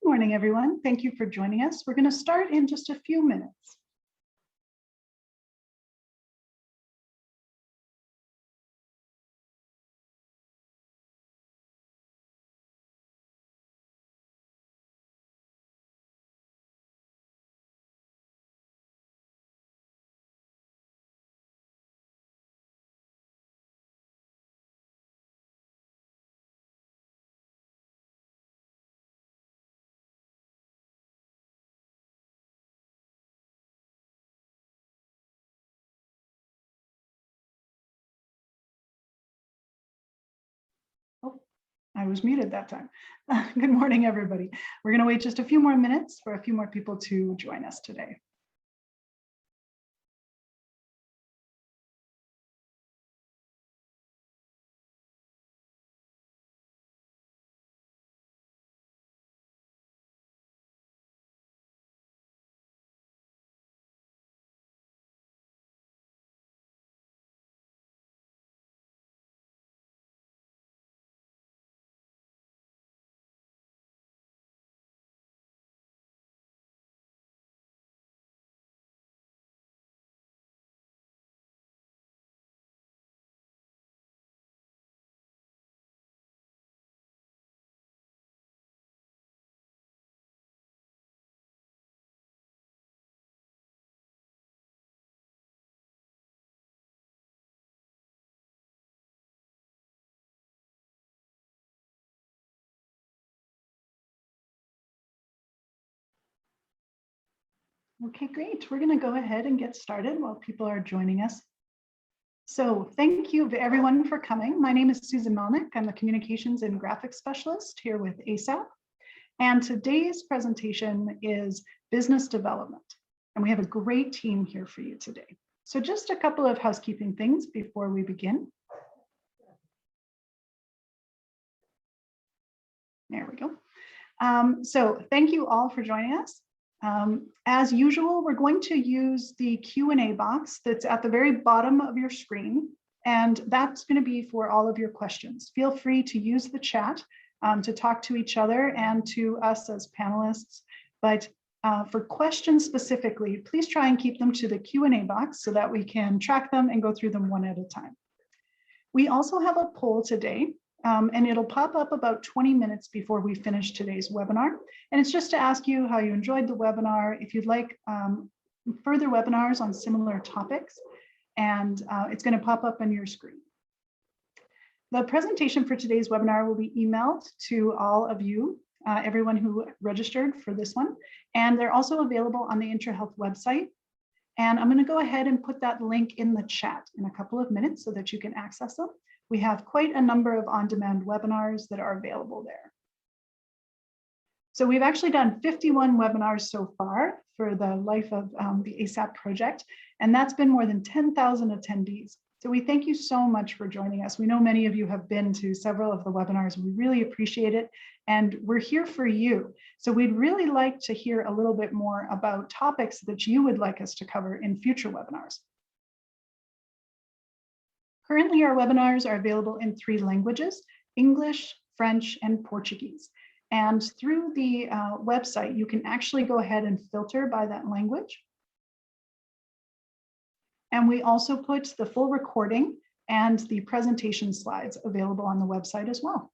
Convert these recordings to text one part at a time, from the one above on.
Good morning, everyone. Thank you for joining us. We're going to start in just a few minutes. Oh, I was muted that time. Good morning, everybody. We're going to wait just a few more minutes for a few more people to join us today. Okay, great. We're going to go ahead and get started while people are joining us. So thank you everyone for coming. My name is Susan Melnick. I'm the Communications and Graphics Specialist here with ASAP. And today's presentation is business development. And we have a great team here for you today. So just a couple of housekeeping things before we begin. There we go. So thank you all for joining us. As usual, we're going to use the Q&A box that's at the very bottom of your screen, and that's going to be for all of your questions. Feel free to use the chat to talk to each other and to us as panelists, but for questions specifically, please try and keep them to the Q&A box so that we can track them and go through them one at a time. We also have a poll today. And it'll pop up about 20 minutes before we finish today's webinar. And it's just to ask you how you enjoyed the webinar, if you'd like further webinars on similar topics, and it's going to pop up on your screen. The presentation for today's webinar will be emailed to all of you, everyone who registered for this one, and they're also available on the IntraHealth website. And I'm going to go ahead and put that link in the chat in a couple of minutes so that you can access them. We have quite a number of on-demand webinars that are available there. So we've actually done 51 webinars so far for the life of the ASAP project, and that's been more than 10,000 attendees. So we thank you so much for joining us. We know many of you have been to several of the webinars. We really appreciate it, and we're here for you. So we'd really like to hear a little bit more about topics that you would like us to cover in future webinars. Currently, our webinars are available in 3 languages: English, French, and Portuguese. And through the website, you can actually go ahead and filter by that language. And we also put the full recording and the presentation slides available on the website as well.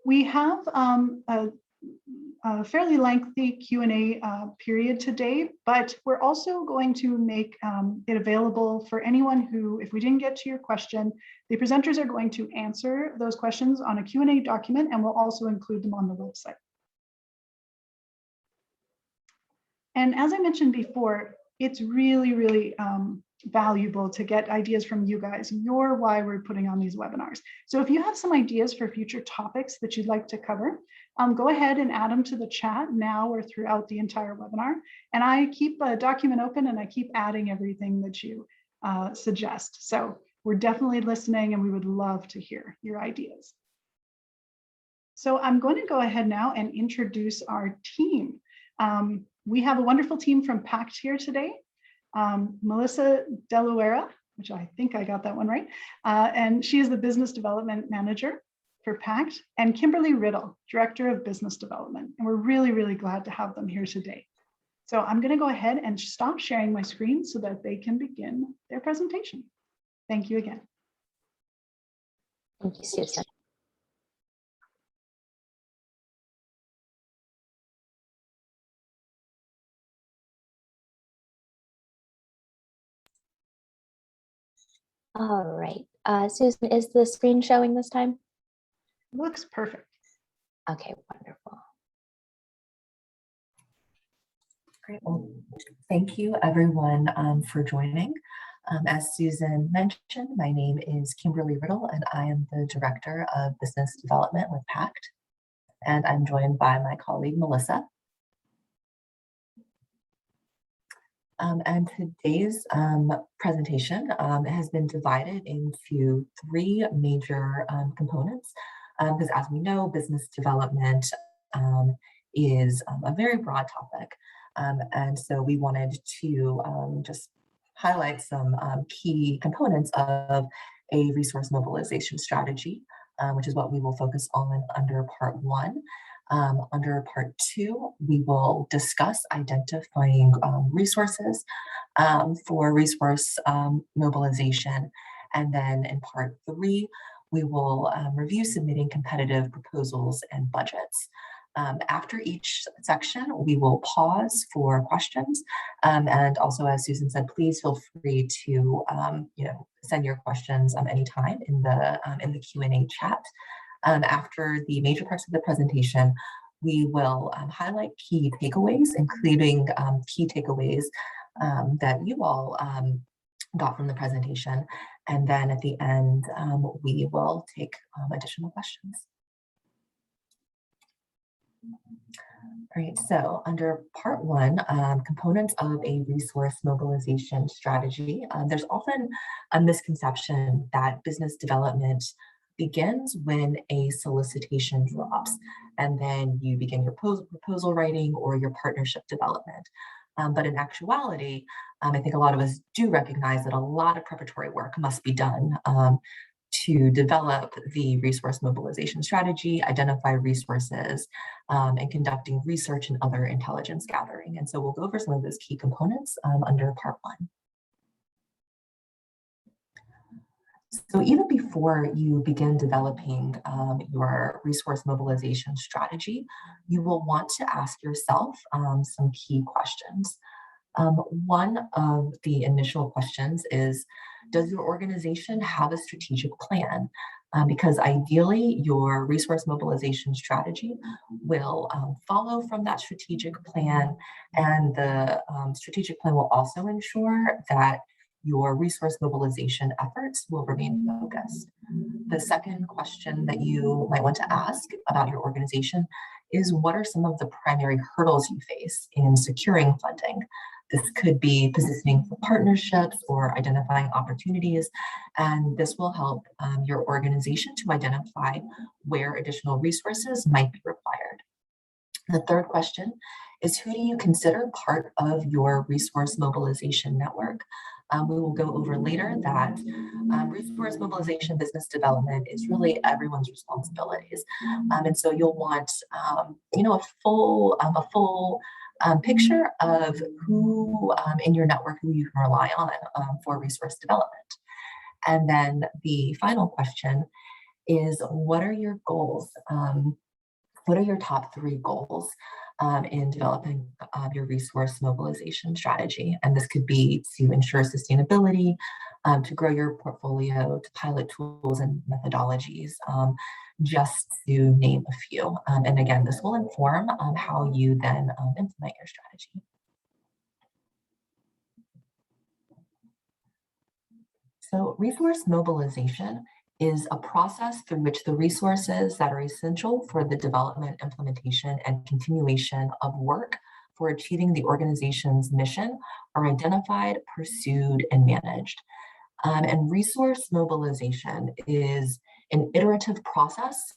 We have a fairly lengthy Q&A period today, but we're also going to make it available for anyone who, if we didn't get to your question, the presenters are going to answer those questions on a Q&A document, and we'll also include them on the website. And as I mentioned before, it's really valuable to get ideas from you guys. You're why we're putting on these webinars. So if you have some ideas for future topics that you'd like to cover, go ahead and add them to the chat now or throughout the entire webinar. And I keep a document open and I keep adding everything that you suggest. So we're definitely listening and we would love to hear your ideas. So I'm going to go ahead now and introduce our team. We have a wonderful team from PACT here today. Melissa Deluera, which I think I got that one right, and she is the Business Development Manager. for PACT, and Kimberly Riddle, Director of Business Development. And we're really, really glad to have them here today. So I'm going to go ahead and stop sharing my screen so that they can begin their presentation. Thank you again. Thank you, Susan. All right, Susan, is the screen showing this time? Looks perfect. Okay, wonderful. Great. Well, thank you everyone for joining. As Susan mentioned, my name is Kimberly Riddle and I am the Director of Business Development with PACT. And I'm joined by my colleague, Melissa. And today's presentation has been divided into three major components, because as we know, business development is a very broad topic. And so we wanted to just highlight some key components of a resource mobilization strategy, which is what we will focus on under part one. Under part two, we will discuss identifying resources for resource mobilization. And then in part three, we will review submitting competitive proposals and budgets. After each section, we will pause for questions. And also, as Susan said, please feel free to send your questions anytime in the Q&A chat. After the major parts of the presentation, we will highlight key takeaways, including key takeaways that you all got from the presentation. And then at the end, we will take additional questions. All right, so under part one, components of a resource mobilization strategy, there's often a misconception that business development begins when a solicitation drops, and then you begin your proposal writing or your partnership development. But in actuality, I think a lot of us do recognize that a lot of preparatory work must be done to develop the resource mobilization strategy, identify resources, and conducting research and other intelligence gathering. And so we'll go over some of those key components under part one. So even before you begin developing your resource mobilization strategy, you will want to ask yourself some key questions. One of the initial questions is, does your organization have a strategic plan? Because ideally, your resource mobilization strategy will follow from that strategic plan, and the strategic plan will also ensure that your resource mobilization efforts will remain focused. The second question that you might want to ask about your organization is, what are some of the primary hurdles you face in securing funding? This could be positioning for partnerships or identifying opportunities, and this will help your organization to identify where additional resources might be required. The third question is, who do you consider part of your resource mobilization network? We will go over later that resource mobilization business development is really everyone's responsibilities. And so you'll want a full picture of who in your network who you can rely on for resource development. And then the final question is, what are your goals? What are your top three goals in developing your resource mobilization strategy? And this could be to ensure sustainability, to grow your portfolio, to pilot tools and methodologies, just to name a few. And again, this will inform how you then implement your strategy. So resource mobilization is a process through which the resources that are essential for the development, implementation, and continuation of work for achieving the organization's mission are identified, pursued, and managed. And resource mobilization is an iterative process.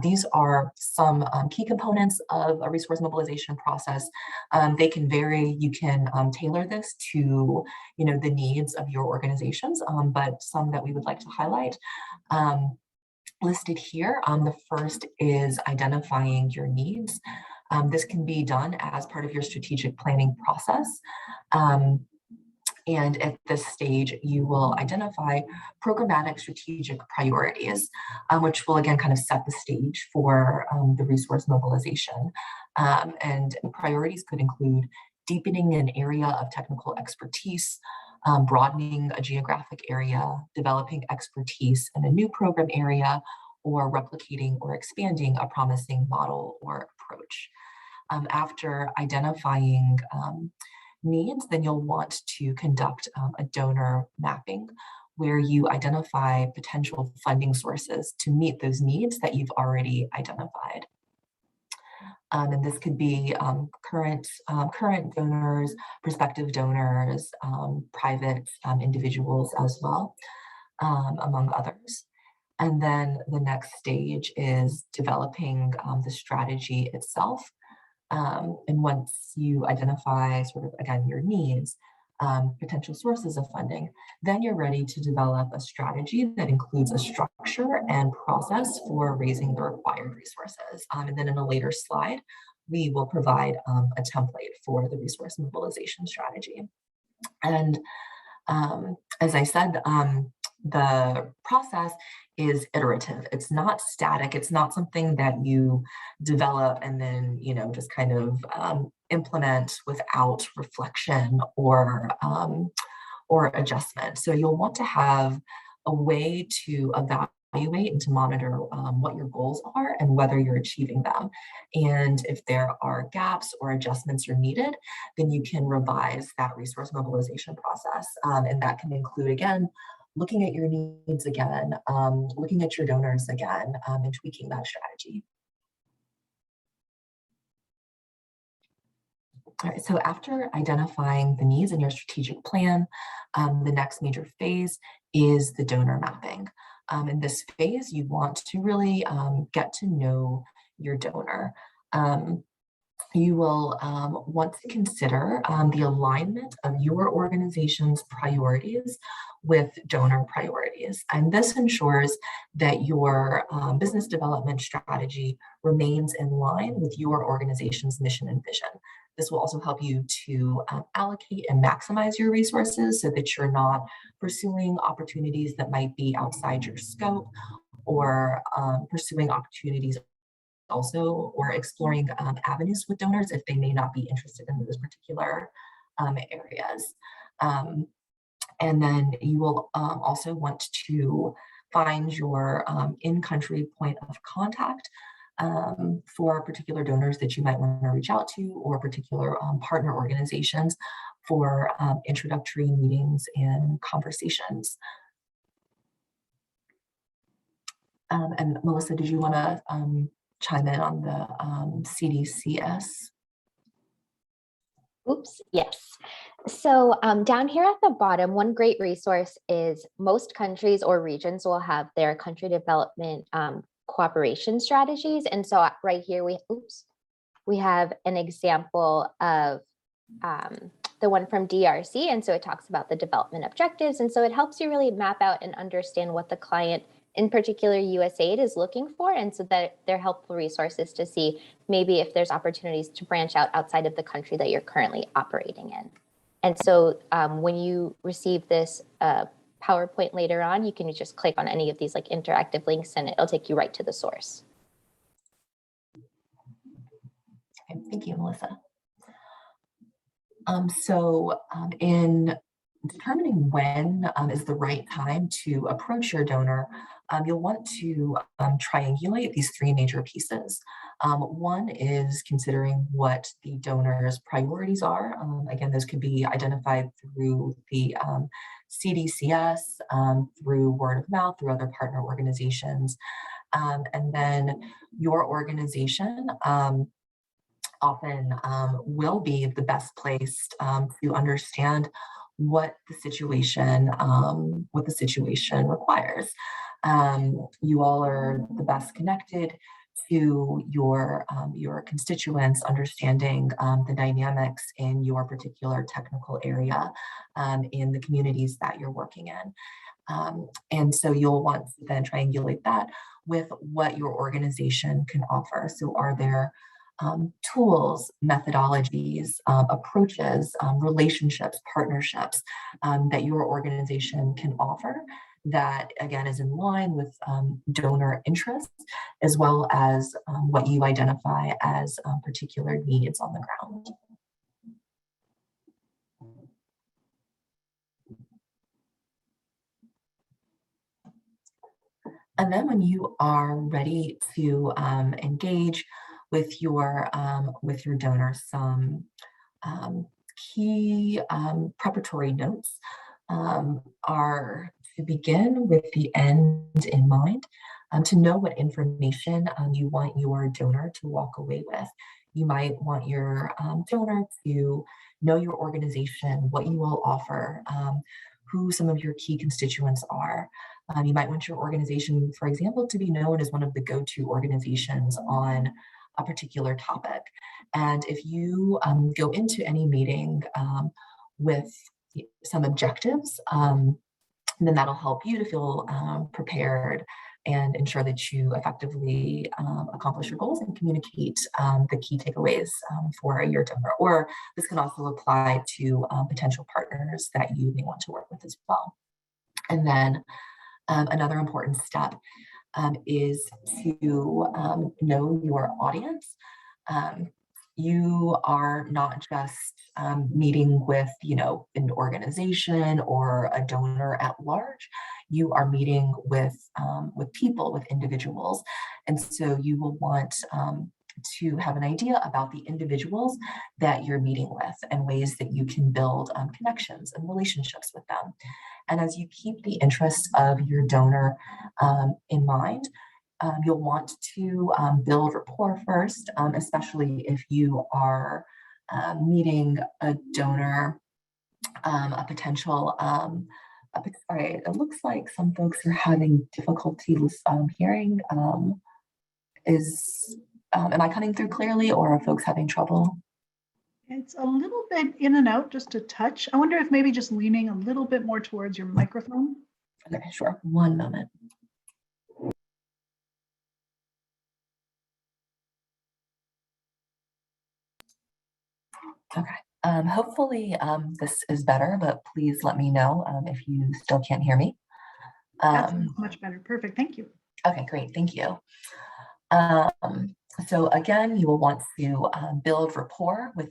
These are some key components of a resource mobilization process. They can vary. You can tailor this to the needs of your organizations, but some that we would like to highlight listed here. The first is identifying your needs. This can be done as part of your strategic planning process. And at this stage, you will identify programmatic strategic priorities, which will again kind of set the stage for the resource mobilization. And priorities could include deepening an area of technical expertise, broadening a geographic area, developing expertise in a new program area, or replicating or expanding a promising model or approach. After identifying needs, then you'll want to conduct a donor mapping where you identify potential funding sources to meet those needs that you've already identified. And this could be current donors, prospective donors, private individuals as well, among others. And then the next stage is developing the strategy itself. And once you identify sort of, again, your needs, potential sources of funding, then you're ready to develop a strategy that includes a structure and process for raising the required resources. And then in a later slide, we will provide a template for the resource mobilization strategy. And as I said, the process is iterative. It's not static. It's not something that you develop and then, just kind of implement without reflection or adjustment. So you'll want to have a way to evaluate and to monitor what your goals are and whether you're achieving them. And if there are gaps or adjustments are needed, then you can revise that resource mobilization process. And that can include, again, looking at your needs again, looking at your donors again, and tweaking that strategy. All right, so after identifying the needs in your strategic plan, the next major phase is the donor mapping. In this phase, you want to really get to know your donor. You will want to consider the alignment of your organization's priorities with donor priorities. And this ensures that your business development strategy remains in line with your organization's mission and vision. This will also help you to allocate and maximize your resources so that you're not pursuing opportunities that might be outside your scope, or pursuing opportunities also, or exploring avenues with donors if they may not be interested in those particular areas. And then you will also want to find your in-country point of contact for particular donors that you might want to reach out to, or particular partner organizations for introductory meetings and conversations. And Melissa, did you want to chime in on the CDCS? Oops, yes. So down here at the bottom, one great resource is most countries or regions will have their country development cooperation strategies. And so right here, we have an example of the one from DRC. And so it talks about the development objectives. And so it helps you really map out and understand what the client, in particular Usaid, is looking for. And so that they're helpful resources to see maybe if there's opportunities to branch out outside of the country that you're currently operating in. And so when you receive this PowerPoint later on, you can just click on any of these like interactive links and it'll take you right to the source. Okay, thank you, Melissa. In determining when is the right time to approach your donor, you'll want to triangulate these three major pieces. One is considering what the donor's priorities are. Again, those could be identified through the CDCS, through word of mouth, through other partner organizations. And then your organization often will be the best placed to understand what the situation requires. You all are the best connected to your constituents, understanding the dynamics in your particular technical area in the communities that you're working in. And so you'll want to then triangulate that with what your organization can offer. So are there tools, methodologies, approaches, relationships, partnerships that your organization can offer that, again, is in line with donor interests, as well as what you identify as particular needs on the ground. And then when you are ready to engage with your donors, some key preparatory notes are to begin with the end in mind, to know what information you want your donor to walk away with. You might want your donor to know your organization, what you all offer, who some of your key constituents are. You might want your organization, for example, to be known as one of the go-to organizations on a particular topic. And if you go into any meeting with some objectives, then that'll help you to feel prepared and ensure that you effectively accomplish your goals and communicate the key takeaways for your donor. Or this can also apply to potential partners that you may want to work with as well. And then another important step is to know your audience. You are not just meeting with, an organization or a donor at large. You are meeting with people, with individuals, and so you will want to have an idea about the individuals that you're meeting with and ways that you can build connections and relationships with them. And as you keep the interests of your donor in mind, you'll want to build rapport first, especially if you are meeting a donor, a potential, sorry, it looks like some folks are having difficulty hearing. Am I coming through clearly, or are folks having trouble? It's a little bit in and out, just a touch. I wonder if maybe just leaning a little bit more towards your microphone. Okay, sure. One moment. Okay. Hopefully this is better, but please let me know if you still can't hear me. That's much better. Perfect. Thank you. Okay, great. Thank you. So again, you will want to build rapport with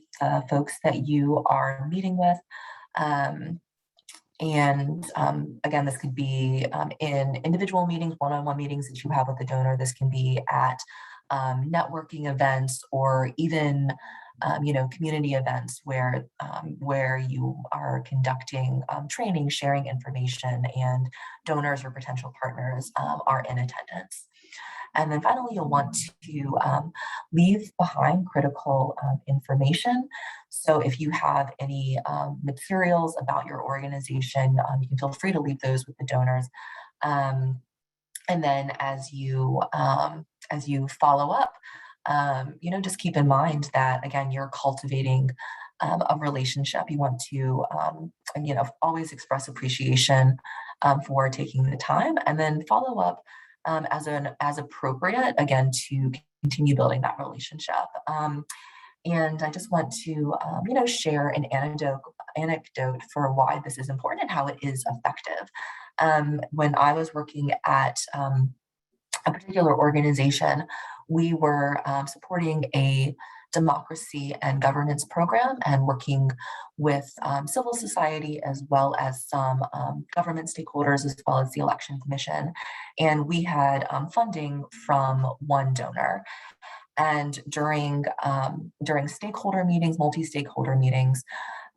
folks that you are meeting with. Again, this could be in individual meetings, one-on-one meetings that you have with the donor. This can be at networking events, or even community events where you are conducting training, sharing information, and donors or potential partners are in attendance. And then finally, you'll want to leave behind critical information. So if you have any materials about your organization, you can feel free to leave those with the donors. And then as you follow up, just keep in mind that, again, you're cultivating a relationship. You want to, always express appreciation for taking the time, and then follow up as appropriate, again, to continue building that relationship. And I just want to, share an anecdote for why this is important and how it is effective. When I was working at a particular organization, we were supporting a democracy and governance program and working with civil society, as well as some government stakeholders, as well as the Election Commission. And we had funding from one donor. And during stakeholder meetings, multi-stakeholder meetings,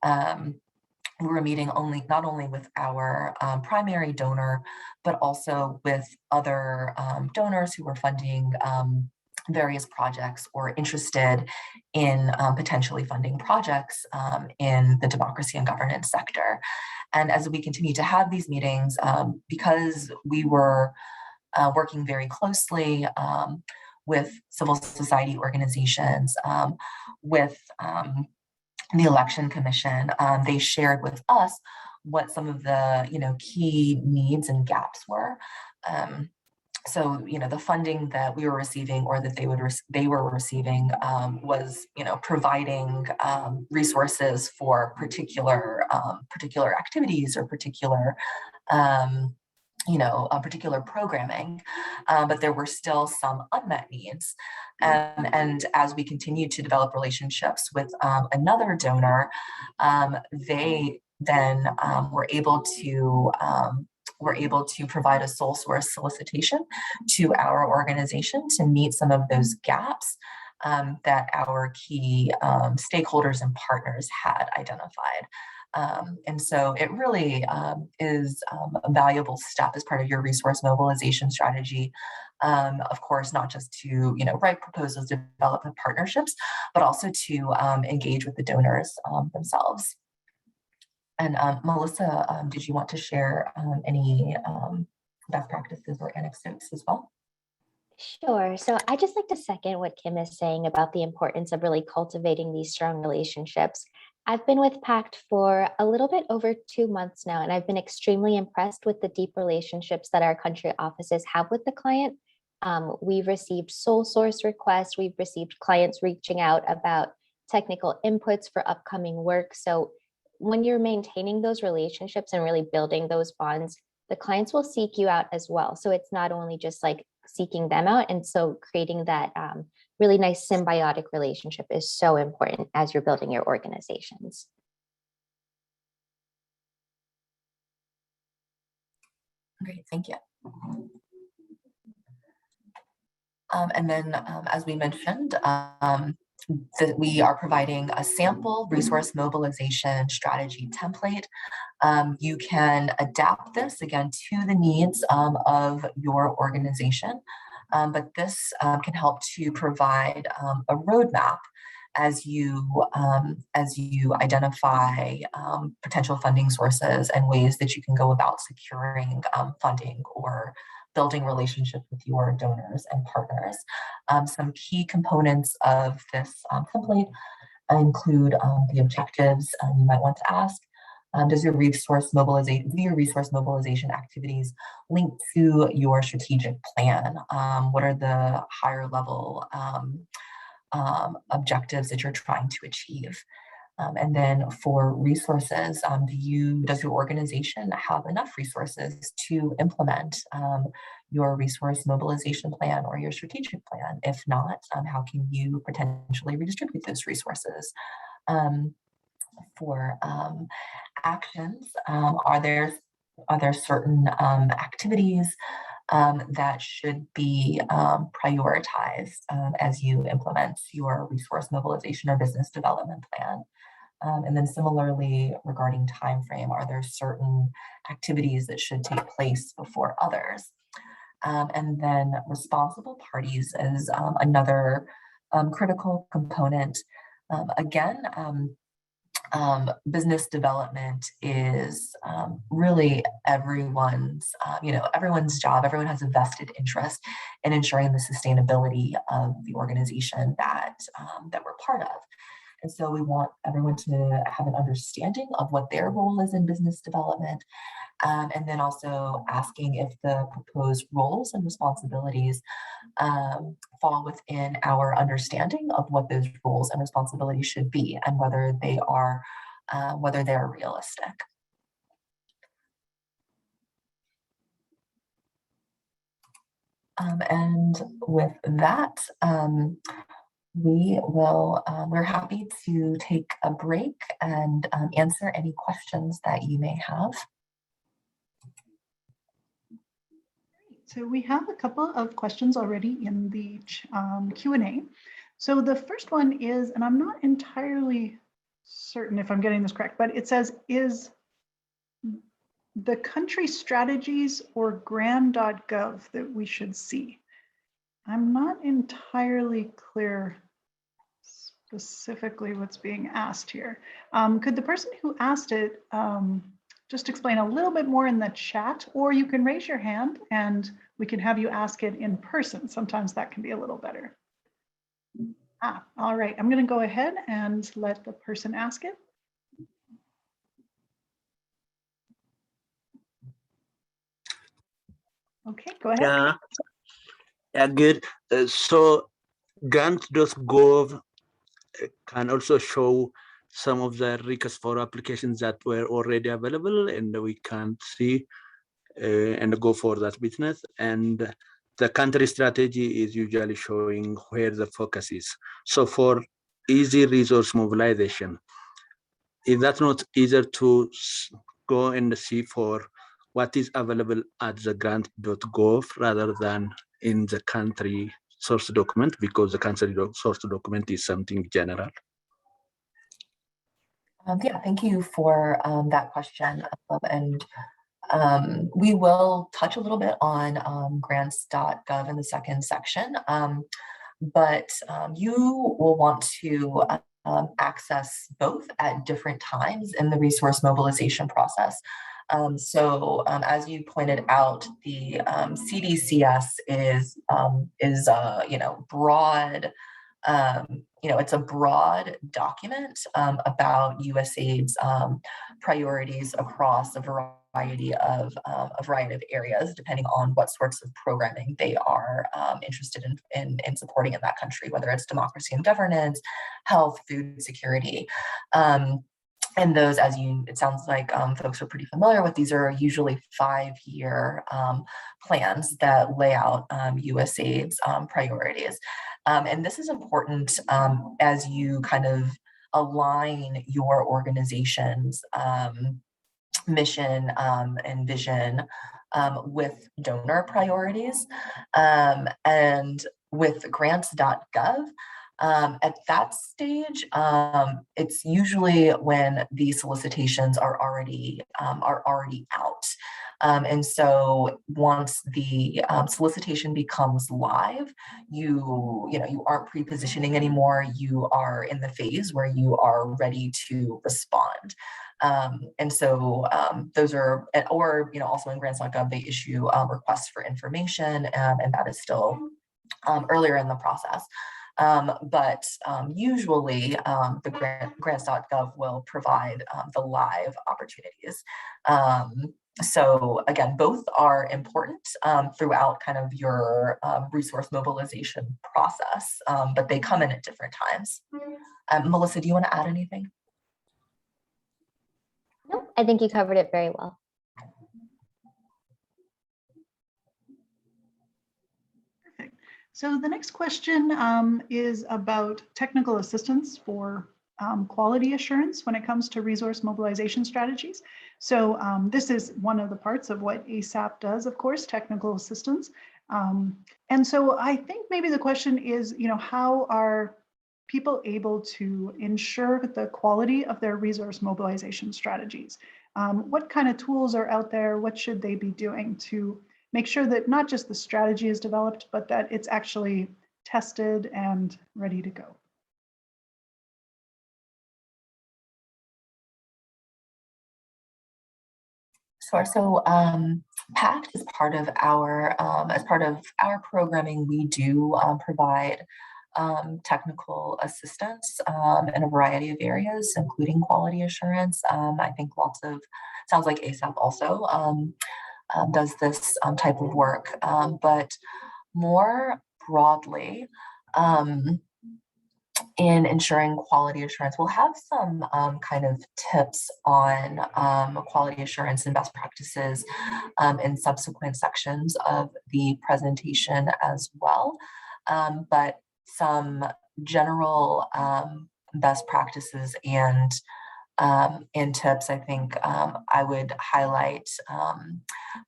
we were meeting not only with our primary donor, but also with other donors who were funding various projects or interested in potentially funding projects in the democracy and governance sector. And as we continue to have these meetings, because we were working very closely with civil society organizations, with the Election Commission. They shared with us what some of the key needs and gaps were. So, the funding that we were receiving, or that they were receiving, was, providing resources for particular activities or particular particular programming, but there were still some unmet needs. And as we continued to develop relationships with another donor, they then were able to provide a sole source solicitation to our organization to meet some of those gaps that our key stakeholders and partners had identified. And so it really is a valuable step as part of your resource mobilization strategy. Of course, not just to write proposals, develop partnerships, but also to engage with the donors themselves. And Melissa, did you want to share any best practices or anecdotes as well? Sure. So I just like to second what Kim is saying about the importance of really cultivating these strong relationships. I've been with PACT for a little bit over 2 months now, and I've been extremely impressed with the deep relationships that our country offices have with the client. We've received sole source requests. We've received clients reaching out about technical inputs for upcoming work. So when you're maintaining those relationships and really building those bonds, the clients will seek you out as well. So it's not only just like seeking them out. And so creating that really nice symbiotic relationship is so important as you're building your organizations. Great, thank you. And then, as we mentioned, that we are providing a sample resource mobilization strategy template. You can adapt this again to the needs of your organization, but this can help to provide a roadmap as you identify potential funding sources and ways that you can go about securing funding or building relationships with your donors and partners. Some key components of this template include the objectives you might want to ask. Does your resource mobilization activities link to your strategic plan? What are the higher level objectives that you're trying to achieve? And then for resources, does your organization have enough resources to implement your resource mobilization plan or your strategic plan? If not, how can you potentially redistribute those resources? For actions, are there certain activities that should be prioritized as you implement your resource mobilization or business development plan? And then similarly, regarding time frame, are there certain activities that should take place before others? And then responsible parties is another critical component. Again, business development is really everyone's job. Everyone has a vested interest in ensuring the sustainability of the organization that we're part of. And so we want everyone to have an understanding of what their role is in business development, and then also asking if the proposed roles and responsibilities fall within our understanding of what those roles and responsibilities should be, and whether they're realistic. And with that, we're happy to take a break and answer any questions that you may have. So we have a couple of questions already in the Q&A. So the first one is, and I'm not entirely certain if I'm getting this correct, but it says, is the country strategies or gran.gov that we should see? I'm not entirely clear specifically what's being asked here. Could the person who asked it just explain a little bit more in the chat, or you can raise your hand and we can have you ask it in person. Sometimes that can be a little better. All right, I'm going to go ahead and let the person ask it. Okay, go ahead. Yeah, good. So grant.gov can also show some of the requests for applications that were already available, and we can see and go for that business. And the country strategy is usually showing where the focus is. So for easy resource mobilization, is that not easier to go and see for what is available at the grant.gov rather than in the country source document, because the country source document is something general? Yeah, thank you for that question. And we will touch a little bit on grants.gov in the second section, but you will want to access both at different times in the resource mobilization process. As you pointed out, the CDCS is broad. It's a broad document about USAID's priorities across a variety of areas, depending on what sorts of programming they are interested in supporting in that country, whether it's democracy and governance, health, food security. And those, it sounds like folks are pretty familiar with, these are usually 5-year plans that lay out USAID's priorities. And this is important as you kind of align your organization's mission and vision with donor priorities. And with grants.gov, at that stage, it's usually when the solicitations are already out. And so once the solicitation becomes live, you aren't pre-positioning anymore. You are in the phase where you are ready to respond. And so those are, or also in grants.gov, they issue requests for information, and that is still earlier in the process. But usually the grants.gov will provide the live opportunities. So again, both are important throughout kind of your resource mobilization process, but they come in at different times. Melissa, do you want to add anything? No, I think you covered it very well. Perfect. So the next question is about technical assistance for quality assurance when it comes to resource mobilization strategies. So this is one of the parts of what ASAP does, of course, technical assistance. And so I think maybe the question is, how are people able to ensure the quality of their resource mobilization strategies? What kind of tools are out there? What should they be doing to make sure that not just the strategy is developed, but that it's actually tested and ready to go? Sure. So PACT is part of our, as part of our programming, we do provide technical assistance in a variety of areas, including quality assurance. I think sounds like ASAP also does this type of work, but more broadly, in ensuring quality assurance, we'll have some kind of tips on quality assurance and best practices in subsequent sections of the presentation as well. But some general best practices and tips, I think I would highlight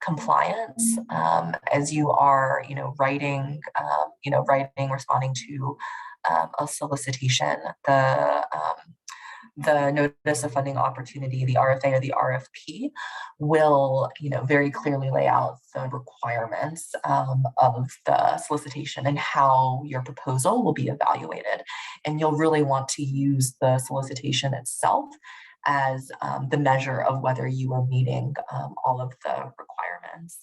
compliance as you are, responding to a solicitation, the notice of funding opportunity, the RFA or the RFP, will very clearly lay out the requirements of the solicitation and how your proposal will be evaluated. And you'll really want to use the solicitation itself as the measure of whether you are meeting all of the requirements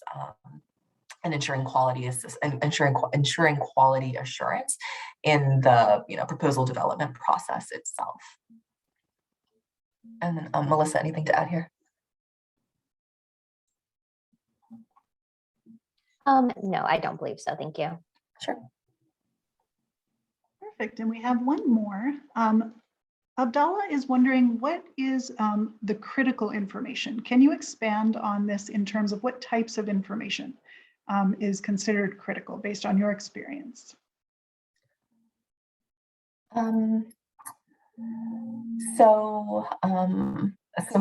and ensuring quality ensuring quality assurance in the proposal development process itself. And then Melissa, anything to add here? No, I don't believe so. Thank you. Sure. Perfect. And we have one more. Abdallah is wondering, what is the critical information? Can you expand on this in terms of what types of information is considered critical based on your experience? So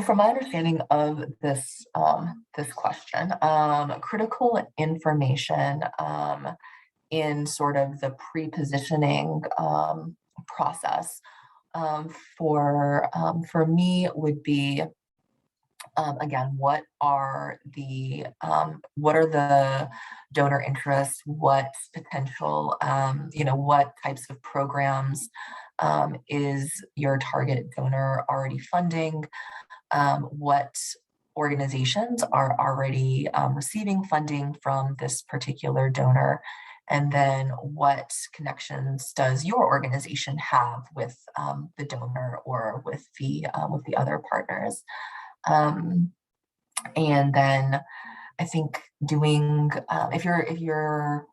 from my understanding of this this question, critical information in sort of the pre-positioning process for me would be again, what are the donor interests, what's potential, what types of programs is your target donor already funding, what organizations are already receiving funding from this particular donor, and then what connections does your organization have with the donor or with the other partners. And then I think doing if you're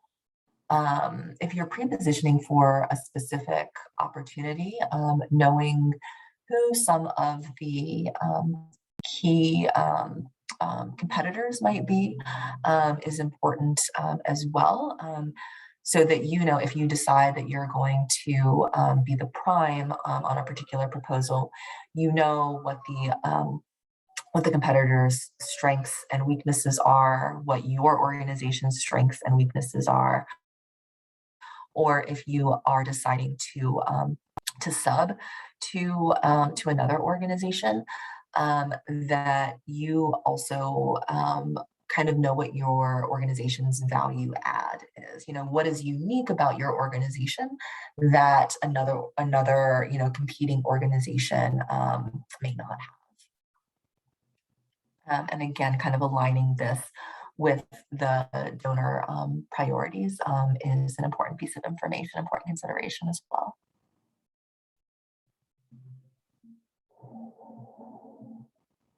pre-positioning for a specific opportunity, knowing who some of the key competitors might be is important as well. So that if you decide that you're going to be the prime on a particular proposal, what the competitors' strengths and weaknesses are, what your organization's strengths and weaknesses are, or if you are deciding to sub to another organization, that you also kind of know what your organization's value add is. What is unique about your organization that another competing organization may not have. And again, kind of aligning this with the donor priorities is an important piece of information, important consideration as well.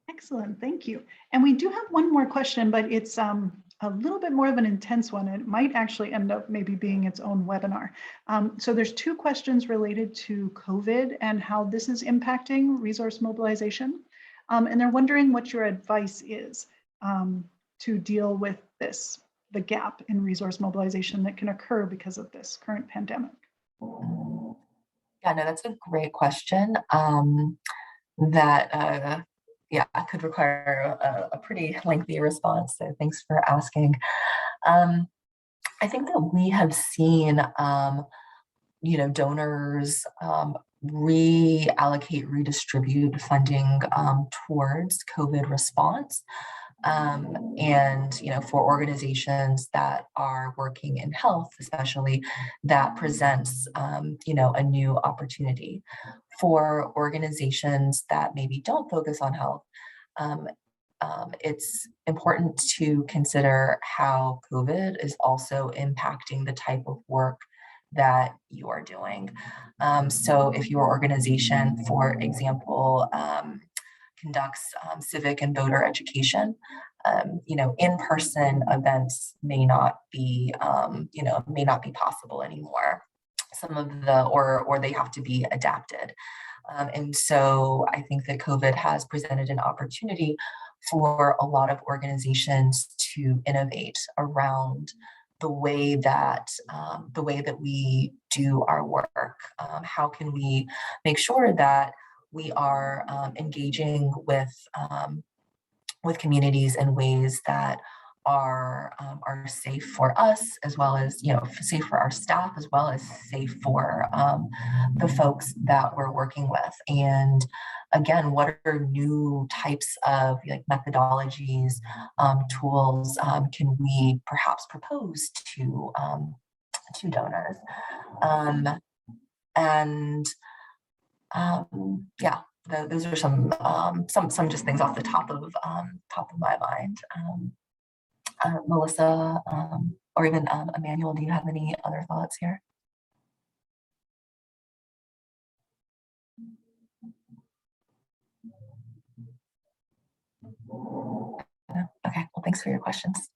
Excellent, thank you. And we do have one more question, but it's a little bit more of an intense one. It might actually end up maybe being its own webinar. So there's two questions related to COVID and how this is impacting resource mobilization. And they're wondering what your advice is to deal with the gap in resource mobilization that can occur because of this current pandemic. Yeah, no, that's a great question that could require a pretty lengthy response. So thanks for asking. I think that we have seen, donors redistribute funding towards COVID response. And for organizations that are working in health, especially, that presents a new opportunity. For organizations that maybe don't focus on health, it's important to consider how COVID is also impacting the type of work that you are doing. So if your organization, for example, conducts civic and voter education, in-person events may not be possible anymore. Some of or they have to be adapted. And so I think that COVID has presented an opportunity for a lot of organizations to innovate around the way that we do our work. How can we make sure that we are engaging with communities in ways that are safe for us, as well as safe for our staff, as well as safe for the folks that we're working with. And again, what are new types of methodologies, tools can we perhaps propose to donors? those are some just things off the top of my mind. Melissa, or even Emmanuel, do you have any other thoughts here? Okay, well, thanks for your questions.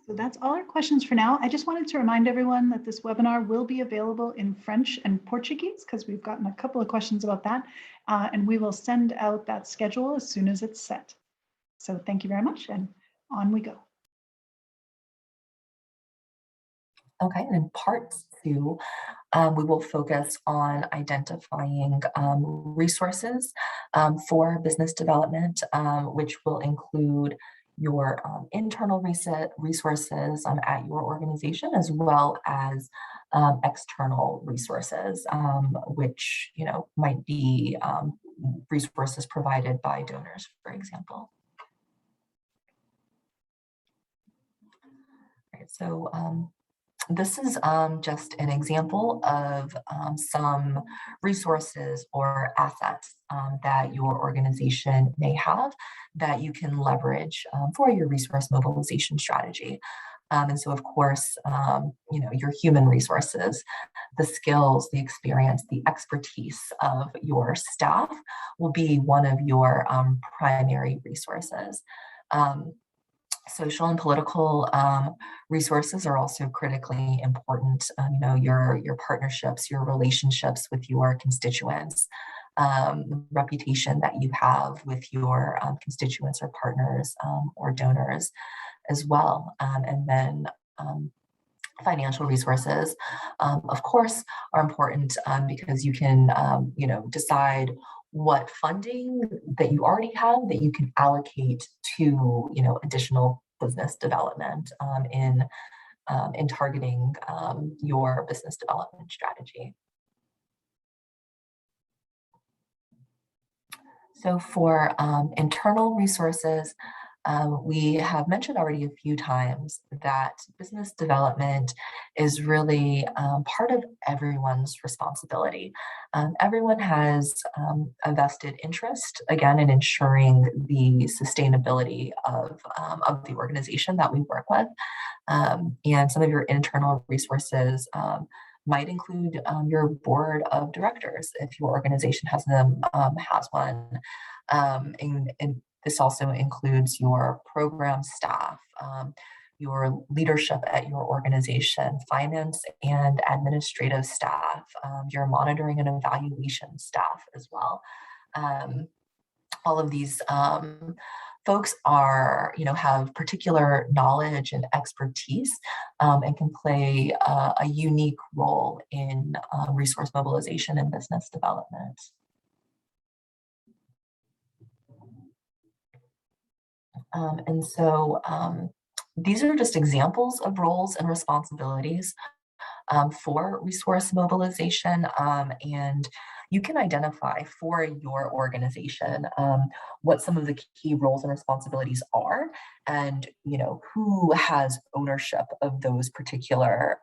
So that's all our questions for now. I just wanted to remind everyone that this webinar will be available in French and Portuguese because we've gotten a couple of questions about that. And we will send out that schedule as soon as it's set. So thank you very much, and on we go. Okay, and in part 2, we will focus on identifying resources for business development, which will include your internal resources at your organization, as well as external resources, which might be resources provided by donors, for example. Right, so this is just an example of some resources or assets that your organization may have that you can leverage for your resource mobilization strategy. And so, of course, your human resources, the skills, the experience, the expertise of your staff will be one of your primary resources. Social and political resources are also critically important. Your partnerships, your relationships with your constituents, the reputation that you have with your constituents or partners or donors as well. And then financial resources, of course, are important because you can, decide what funding that you already have that you can allocate to, additional business development in targeting your business development strategy. So for internal resources, we have mentioned already a few times that business development is really part of everyone's responsibility. Everyone has a vested interest, again, in ensuring the sustainability of the organization that we work with. And some of your internal resources might include your board of directors, if your organization has one. And this also includes your program staff, your leadership at your organization, finance and administrative staff, your monitoring and evaluation staff as well. All of these folks are, have particular knowledge and expertise and can play a unique role in resource mobilization and business development. And so these are just examples of roles and responsibilities for resource mobilization, and you can identify for your organization what some of the key roles and responsibilities are, and who has ownership of those particular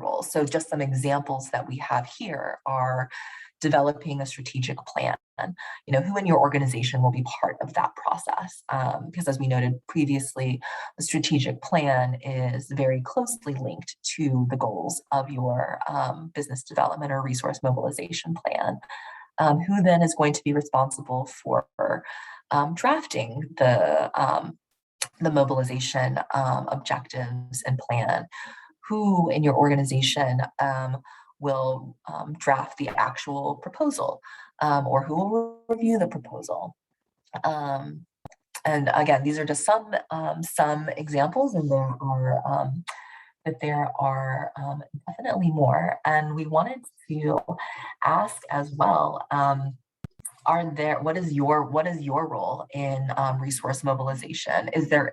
roles. So just some examples that we have here are developing a strategic plan. Who in your organization will be part of that process? Because as we noted previously, the strategic plan is very closely linked to the goals of your business development or resource mobilization plan. Who then is going to be responsible for drafting the mobilization objectives and plan? Who in your organization will draft the actual proposal, or who will review the proposal? And again, these are just some examples, and there are definitely more. And we wanted to ask as well, what is your role in resource mobilization?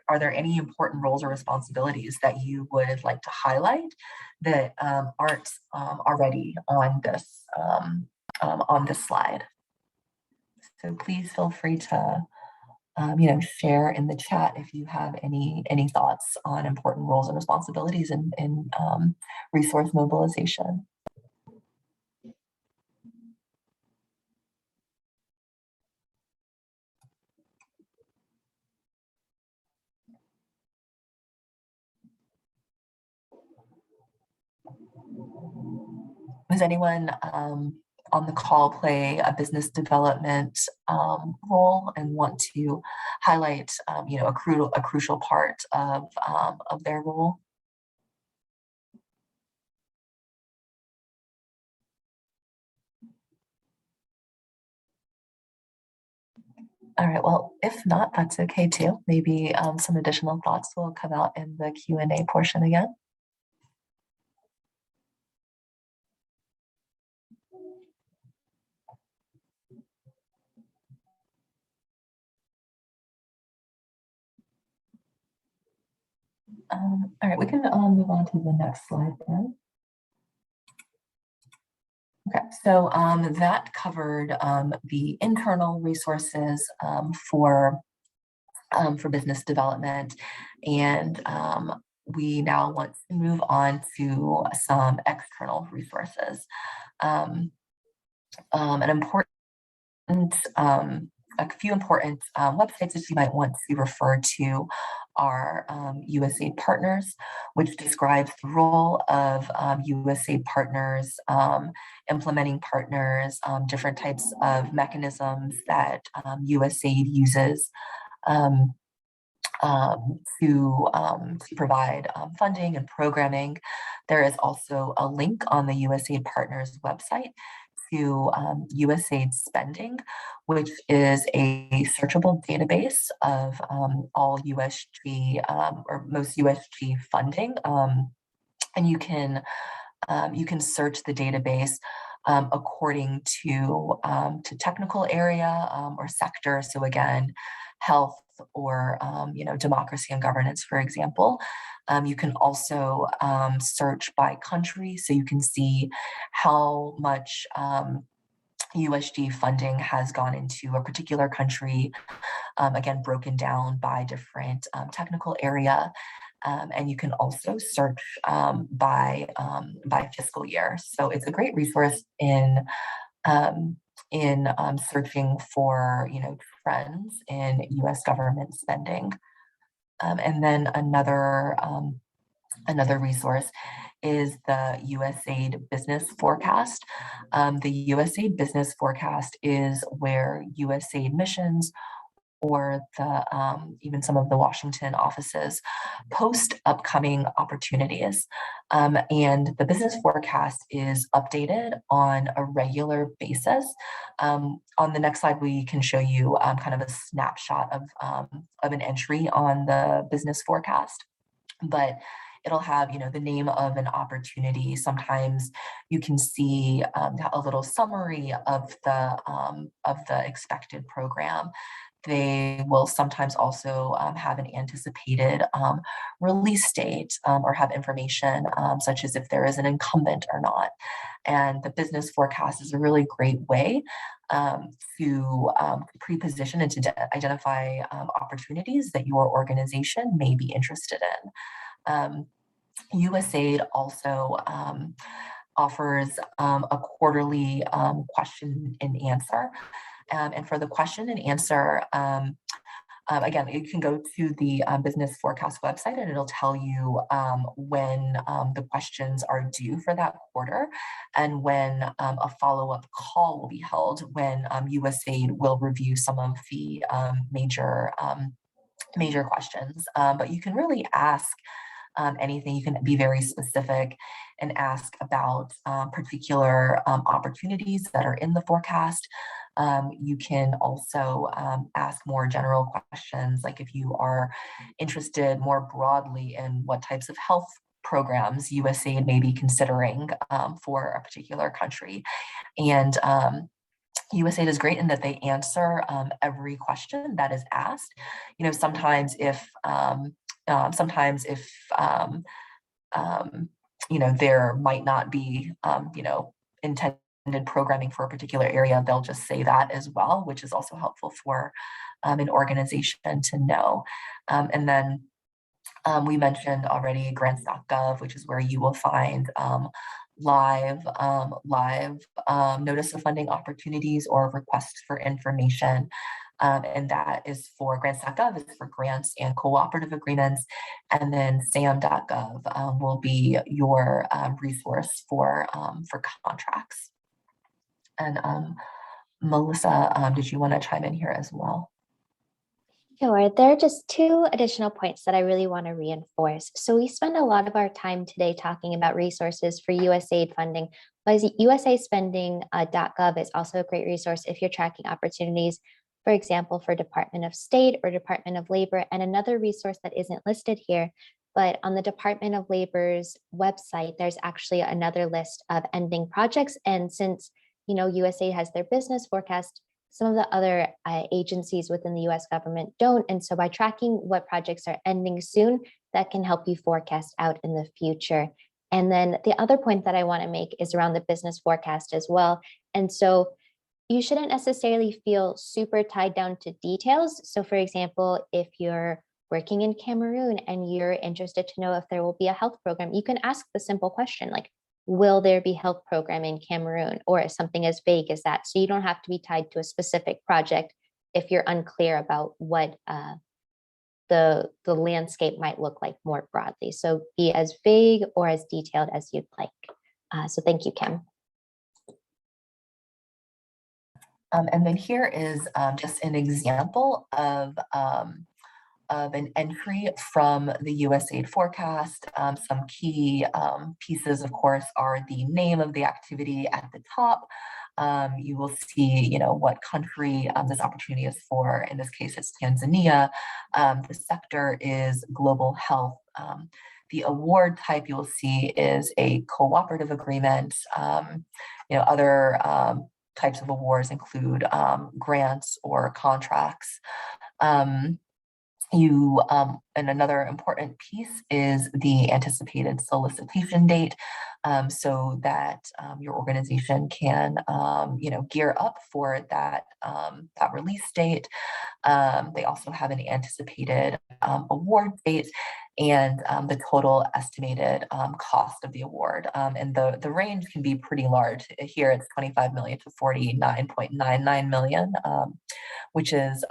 Are there any important roles or responsibilities that you would like to highlight that aren't already on this slide? So please feel free to share in the chat if you have any thoughts on important roles and responsibilities in resource mobilization. Does anyone on the call play a business development role and want to highlight, a crucial part of their role? All right, well, if not, that's okay too. Maybe some additional thoughts will come out in the Q&A portion again. All right, we can move on to the next slide then. Okay, so that covered the internal resources for business development, and we now want to move on to some external resources. An important a few important websites that you might want to refer to are Usaid partners, which describes the role of Usaid partners, implementing partners, different types of mechanisms that Usaid uses to provide funding and programming. There is also a link on the Usaid Partners website to Usaid Spending, which is a searchable database of all USG or most USG funding, and you can search the database according to technical area or sector. So again, health or democracy and governance, for example. You can also search by country, so you can see how much USG funding has gone into a particular country, again, broken down by different technical area. And you can also search by fiscal year. So it's a great resource in searching for trends in U.S. government spending. And then another resource is the Usaid Business Forecast. The Usaid Business Forecast is where Usaid missions or even some of the Washington offices post upcoming opportunities. And the business forecast is updated on a regular basis. On the next slide, we can show you kind of a snapshot of an entry on the business forecast. But it'll have, the name of an opportunity. Sometimes you can see a little summary of the expected program. They will sometimes also have an anticipated release date or have information such as if there is an incumbent or not. And the business forecast is a really great way to pre-position and to identify opportunities that your organization may be interested in. Usaid also offers a quarterly question and answer. And for the question and answer, again, you can go to the business forecast website and it'll tell you when the questions are due for that quarter and when a follow-up call will be held when Usaid will review some of the major questions. But you can really ask anything. You can be very specific and ask about particular opportunities that are in the forecast. You can also ask more general questions, like if you are interested more broadly in what types of health programs Usaid may be considering for a particular country. And Usaid is great in that they answer every question that is asked. Sometimes if there might not be, intended programming for a particular area, they'll just say that as well, which is also helpful for an organization to know. And then we mentioned already grants.gov, which is where you will find live notice of funding opportunities or requests for information. And that is for grants.gov, is for grants and cooperative agreements. And then sam.gov will be your resource for contracts. And Melissa, did you want to chime in here as well? Sure. There are just two additional points that I really want to reinforce. So we spend a lot of our time today talking about resources for USAID funding, but USAspending.gov is also a great resource if you're tracking opportunities, for example, for Department of State or Department of Labor. And another resource that isn't listed here, but on the Department of Labor's website, there's actually another list of ending projects. And since, USAID has their business forecast, some of the other agencies within the US government don't. And so by tracking what projects are ending soon, that can help you forecast out in the future. And then the other point that I want to make is around the business forecast as well. And so you shouldn't necessarily feel super tied down to details. So for example, if you're working in Cameroon and you're interested to know if there will be a health program, you can ask the simple question like, will there be health program in Cameroon, or something as vague as that? So you don't have to be tied to a specific project if you're unclear about what the landscape might look like more broadly. So be as vague or as detailed as you'd like. So thank you, Kim. And then here is just an example of an entry from the USAID forecast. Some key pieces, of course, are the name of the activity at the top. You will see, what country this opportunity is for. In this case, it's Tanzania. The sector is global health. The award type you'll see is a cooperative agreement. Other types of awards include grants or contracts. And another important piece is the anticipated solicitation date, so that your organization can, gear up for that release date. They also have an anticipated award date and the total estimated cost of the award. And the range can be pretty large. Here it's 25 million to 49.99 million, which is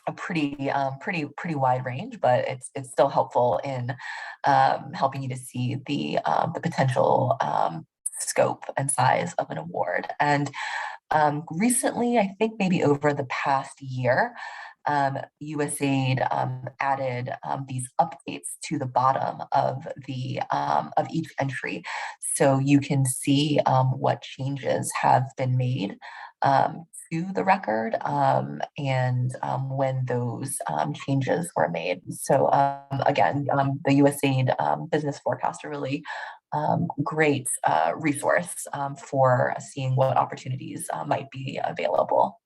a pretty wide range, but it's still helpful in helping you to see the potential scope and size of an award. And recently, I think maybe over the past year, USAID added these updates to the bottom of each entry, so you can see what changes have been made to the record and when those changes were made. So again, the USAID business forecast are really great resource for seeing what opportunities might be available.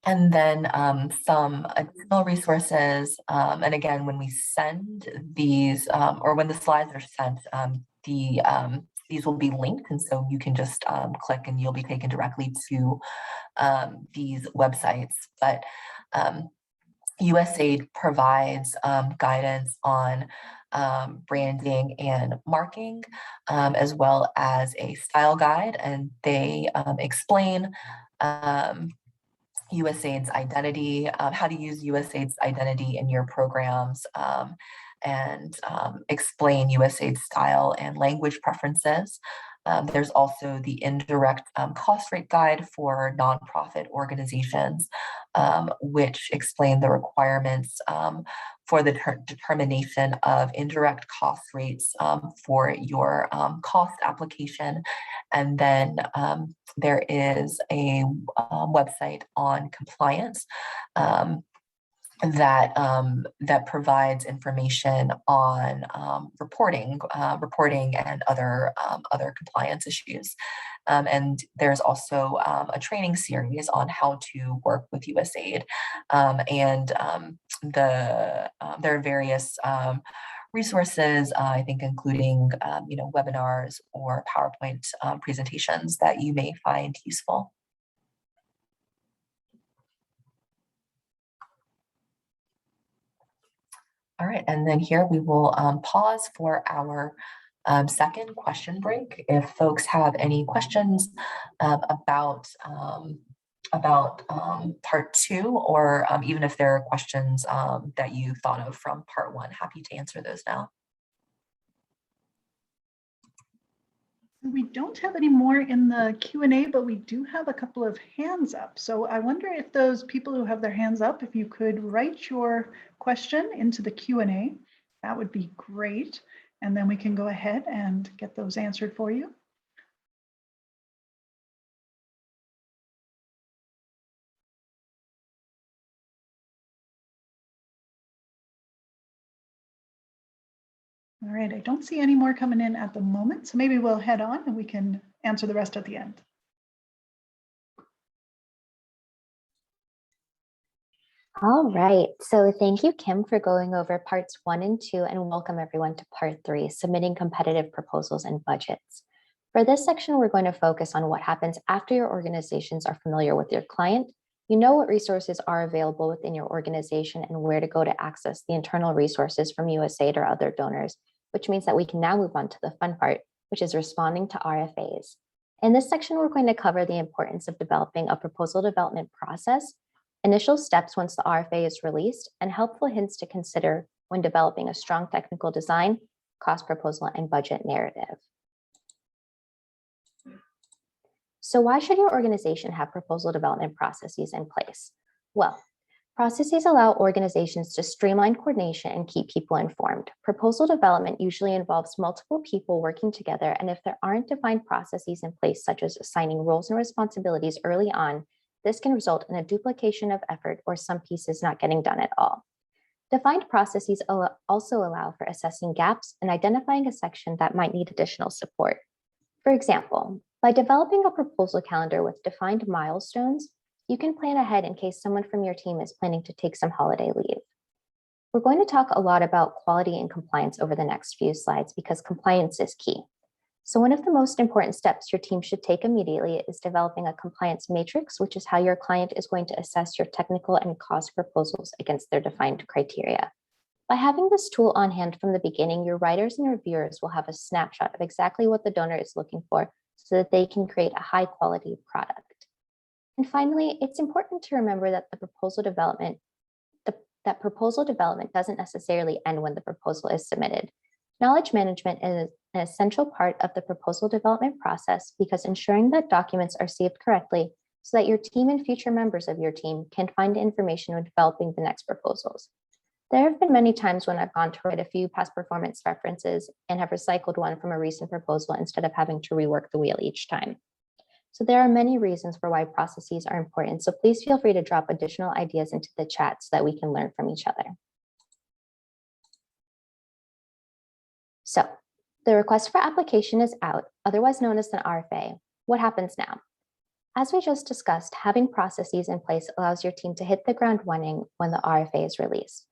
And then some additional resources. And again, when we send these, or when the slides are sent, these will be linked. And so you can just click and you'll be taken directly to these websites. But USAID provides guidance on branding and marking, as well as a style guide. And they explain USAID's identity, how to use USAID's identity in your programs, and explain USAID's style and language preferences. There's also the indirect cost rate guide for nonprofit organizations, which explain the requirements for the determination of indirect cost rates for your cost application. And then there is a website on compliance that provides information on reporting and other compliance issues. And there's also a training series on how to work with USAID, and there are various resources, I think including webinars or PowerPoint presentations that you may find useful. All right, and then here we will pause for our second question break. If folks have any questions about part 2, or even if there are questions that you thought of from part 1, happy to answer those now. We don't have any more in the Q&A, but we do have a couple of hands up. So I wonder if those people who have their hands up, if you could write your question into the Q&A, that would be great. And then we can go ahead and get those answered for you. All right, I don't see any more coming in at the moment, so maybe we'll head on and we can answer the rest at the end. All right, so thank you, Kim, for going over parts 1 and 2, and welcome everyone to part 3, submitting competitive proposals and budgets. For this section, we're going to focus on what happens after your organizations are familiar with your client. You know what resources are available within your organization and where to go to access the internal resources from Usaid or other donors, which means that we can now move on to the fun part, which is responding to RFAs. In this section, we're going to cover the importance of developing a proposal development process, initial steps once the RFA is released, and helpful hints to consider when developing a strong technical design, cost proposal, and budget narrative. So why should your organization have proposal development processes in place? Well, processes allow organizations to streamline coordination and keep people informed. Proposal development usually involves multiple people working together, and if there aren't defined processes in place, such as assigning roles and responsibilities early on, this can result in a duplication of effort or some pieces not getting done at all. Defined processes also allow for assessing gaps and identifying a section that might need additional support. For example, by developing a proposal calendar with defined milestones, you can plan ahead in case someone from your team is planning to take some holiday leave. We're going to talk a lot about quality and compliance over the next few slides because compliance is key. So one of the most important steps your team should take immediately is developing a compliance matrix, which is how your client is going to assess your technical and cost proposals against their defined criteria. By having this tool on hand from the beginning, your writers and reviewers will have a snapshot of exactly what the donor is looking for so that they can create a high quality product. And finally, it's important to remember that proposal development doesn't necessarily end when the proposal is submitted. Knowledge management is an essential part of the proposal development process because ensuring that documents are saved correctly so that your team and future members of your team can find information when developing the next proposals. There have been many times when I've gone to write a few past performance references and have recycled one from a recent proposal instead of having to rework the wheel each time. So there are many reasons for why processes are important, so please feel free to drop additional ideas into the chat so that we can learn from each other. So the request for application is out, otherwise known as an RFA. What happens now? As we just discussed, having processes in place allows your team to hit the ground running when the RFA is released.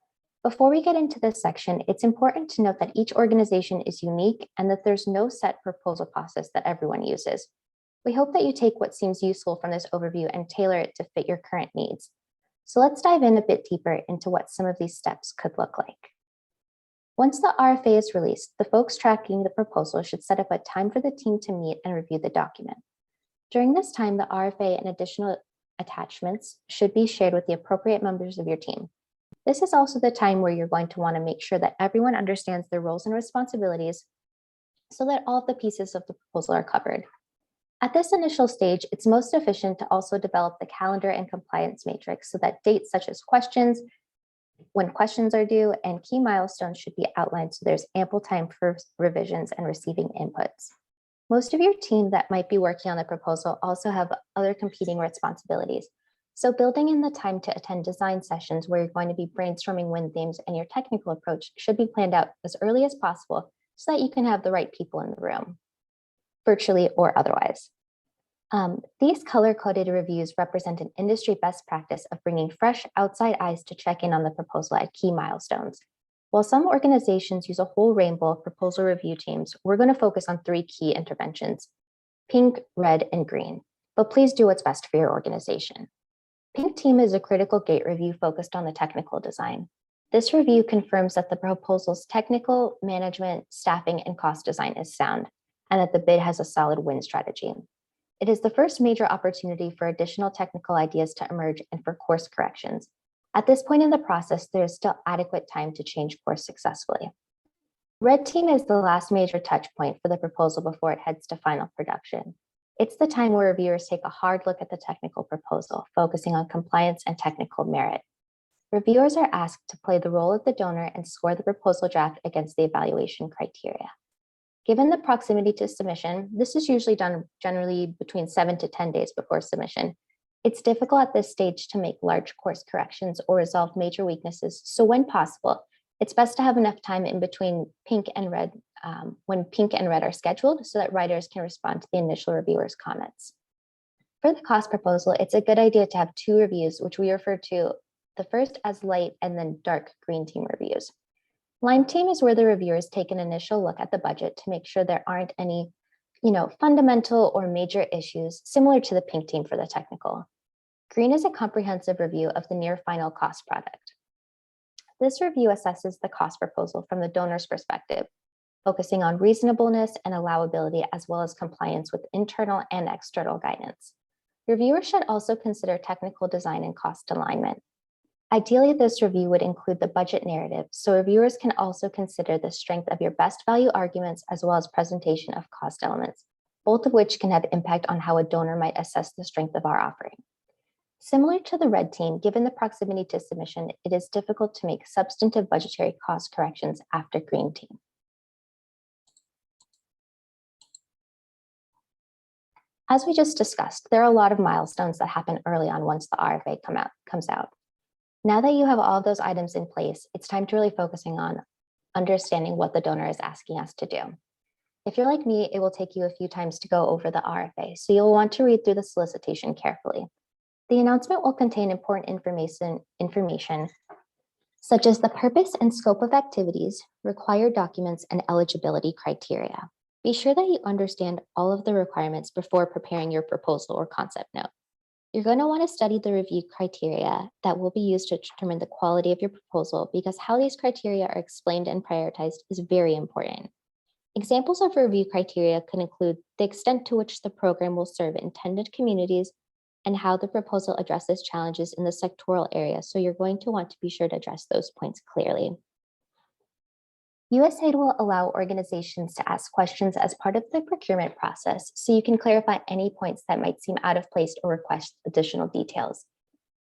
Before we get into this section, it's important to note that each organization is unique and that there's no set proposal process that everyone uses. We hope that you take what seems useful from this overview and tailor it to fit your current needs. So let's dive in a bit deeper into what some of these steps could look like. Once the RFA is released, the folks tracking the proposal should set up a time for the team to meet and review the document. During this time, the RFA and additional attachments should be shared with the appropriate members of your team. This is also the time where you're going to want to make sure that everyone understands their roles and responsibilities so that all of the pieces of the proposal are covered. At this initial stage, it's most efficient to also develop the calendar and compliance matrix so that dates such as questions, when questions are due, and key milestones should be outlined so there's ample time for revisions and receiving inputs. Most of your team that might be working on the proposal also have other competing responsibilities. So building in the time to attend design sessions where you're going to be brainstorming win themes and your technical approach should be planned out as early as possible so that you can have the right people in the room, virtually or otherwise. These color-coded reviews represent an industry best practice of bringing fresh outside eyes to check in on the proposal at key milestones. While some organizations use a whole rainbow of proposal review teams, we're going to focus on 3 key interventions: pink, red, and green. But please do what's best for your organization. Pink team is a critical gate review focused on the technical design. This review confirms that the proposal's technical, management, staffing, and cost design is sound, and that the bid has a solid win strategy. It is the first major opportunity for additional technical ideas to emerge and for course corrections. At this point in the process, there is still adequate time to change course successfully. Red team is the last major touch point for the proposal before it heads to final production. It's the time where reviewers take a hard look at the technical proposal, focusing on compliance and technical merit. Reviewers are asked to play the role of the donor and score the proposal draft against the evaluation criteria. Given the proximity to submission, this is usually done generally between 7 to 10 days before submission. It's difficult at this stage to make large course corrections or resolve major weaknesses, so when possible, it's best to have enough time in between pink and red when pink and red are scheduled so that writers can respond to the initial reviewer's comments. For the cost proposal, it's a good idea to have 2 reviews, which we refer to the first as light and then dark green team reviews. Lime team is where the reviewers take an initial look at the budget to make sure there aren't any, fundamental or major issues similar to the pink team for the technical. Green is a comprehensive review of the near final cost product. This review assesses the cost proposal from the donor's perspective, focusing on reasonableness and allowability, as well as compliance with internal and external guidance. Reviewers should also consider technical design and cost alignment. Ideally, this review would include the budget narrative, so reviewers can also consider the strength of your best value arguments as well as presentation of cost elements, both of which can have impact on how a donor might assess the strength of our offering. Similar to the red team, given the proximity to submission, it is difficult to make substantive budgetary cost corrections after green team. As we just discussed, there are a lot of milestones that happen early on once the RFA comes out. Now that you have all of those items in place, it's time to really focusing on understanding what the donor is asking us to do. If you're like me, it will take you a few times to go over the RFA, so you'll want to read through the solicitation carefully. The announcement will contain important information such as the purpose and scope of activities, required documents, and eligibility criteria. Be sure that you understand all of the requirements before preparing your proposal or concept note. You're going to want to study the review criteria that will be used to determine the quality of your proposal, because how these criteria are explained and prioritized is very important. Examples of review criteria can include the extent to which the program will serve intended communities and how the proposal addresses challenges in the sectoral area. So you're going to want to be sure to address those points clearly. Usaid will allow organizations to ask questions as part of the procurement process, so you can clarify any points that might seem out of place or request additional details.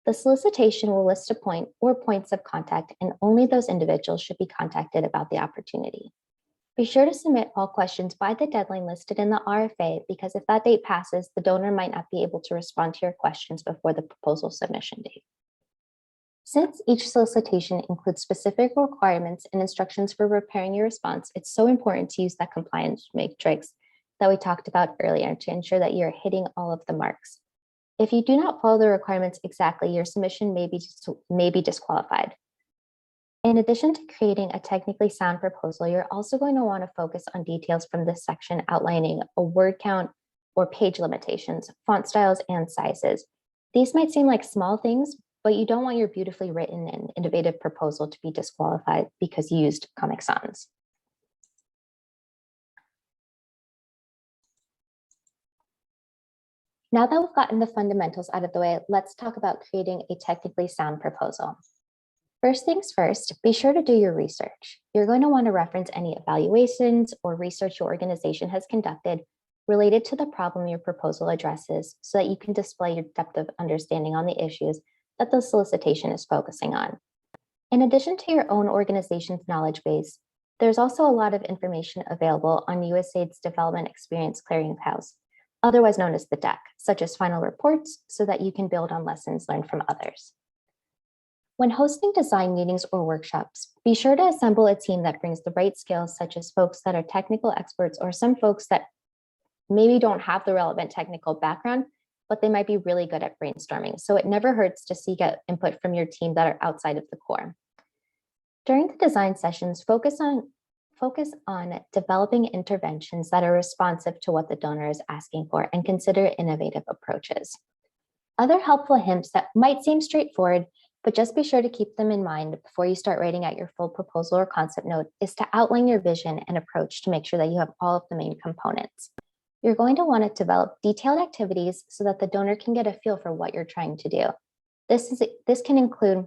The solicitation will list a point or points of contact, and only those individuals should be contacted about the opportunity. Be sure to submit all questions by the deadline listed in the RFA, because if that date passes, the donor might not be able to respond to your questions before the proposal submission date. Since each solicitation includes specific requirements and instructions for preparing your response, it's so important to use that compliance matrix that we talked about earlier to ensure that you're hitting all of the marks. If you do not follow the requirements exactly, your submission may be disqualified. In addition to creating a technically sound proposal, you're also going to want to focus on details from this section outlining a word count or page limitations, font styles, and sizes. These might seem like small things, but you don't want your beautifully written and innovative proposal to be disqualified because you used Comic Sans. Now that we've gotten the fundamentals out of the way, let's talk about creating a technically sound proposal. First things first, be sure to do your research. You're going to want to reference any evaluations or research your organization has conducted related to the problem your proposal addresses, so that you can display your depth of understanding on the issues that the solicitation is focusing on. In addition to your own organization's knowledge base, there's also a lot of information available on USAID's Development Experience Clearinghouse, otherwise known as the DEC, such as final reports, so that you can build on lessons learned from others. When hosting design meetings or workshops, be sure to assemble a team that brings the right skills, such as folks that are technical experts or some folks that maybe don't have the relevant technical background, but they might be really good at brainstorming. So it never hurts to seek out input from your team that are outside of the core. During the design sessions, focus on developing interventions that are responsive to what the donor is asking for and consider innovative approaches. Other helpful hints that might seem straightforward, but just be sure to keep them in mind before you start writing out your full proposal or concept note, is to outline your vision and approach to make sure that you have all of the main components. You're going to want to develop detailed activities so that the donor can get a feel for what you're trying to do. This can include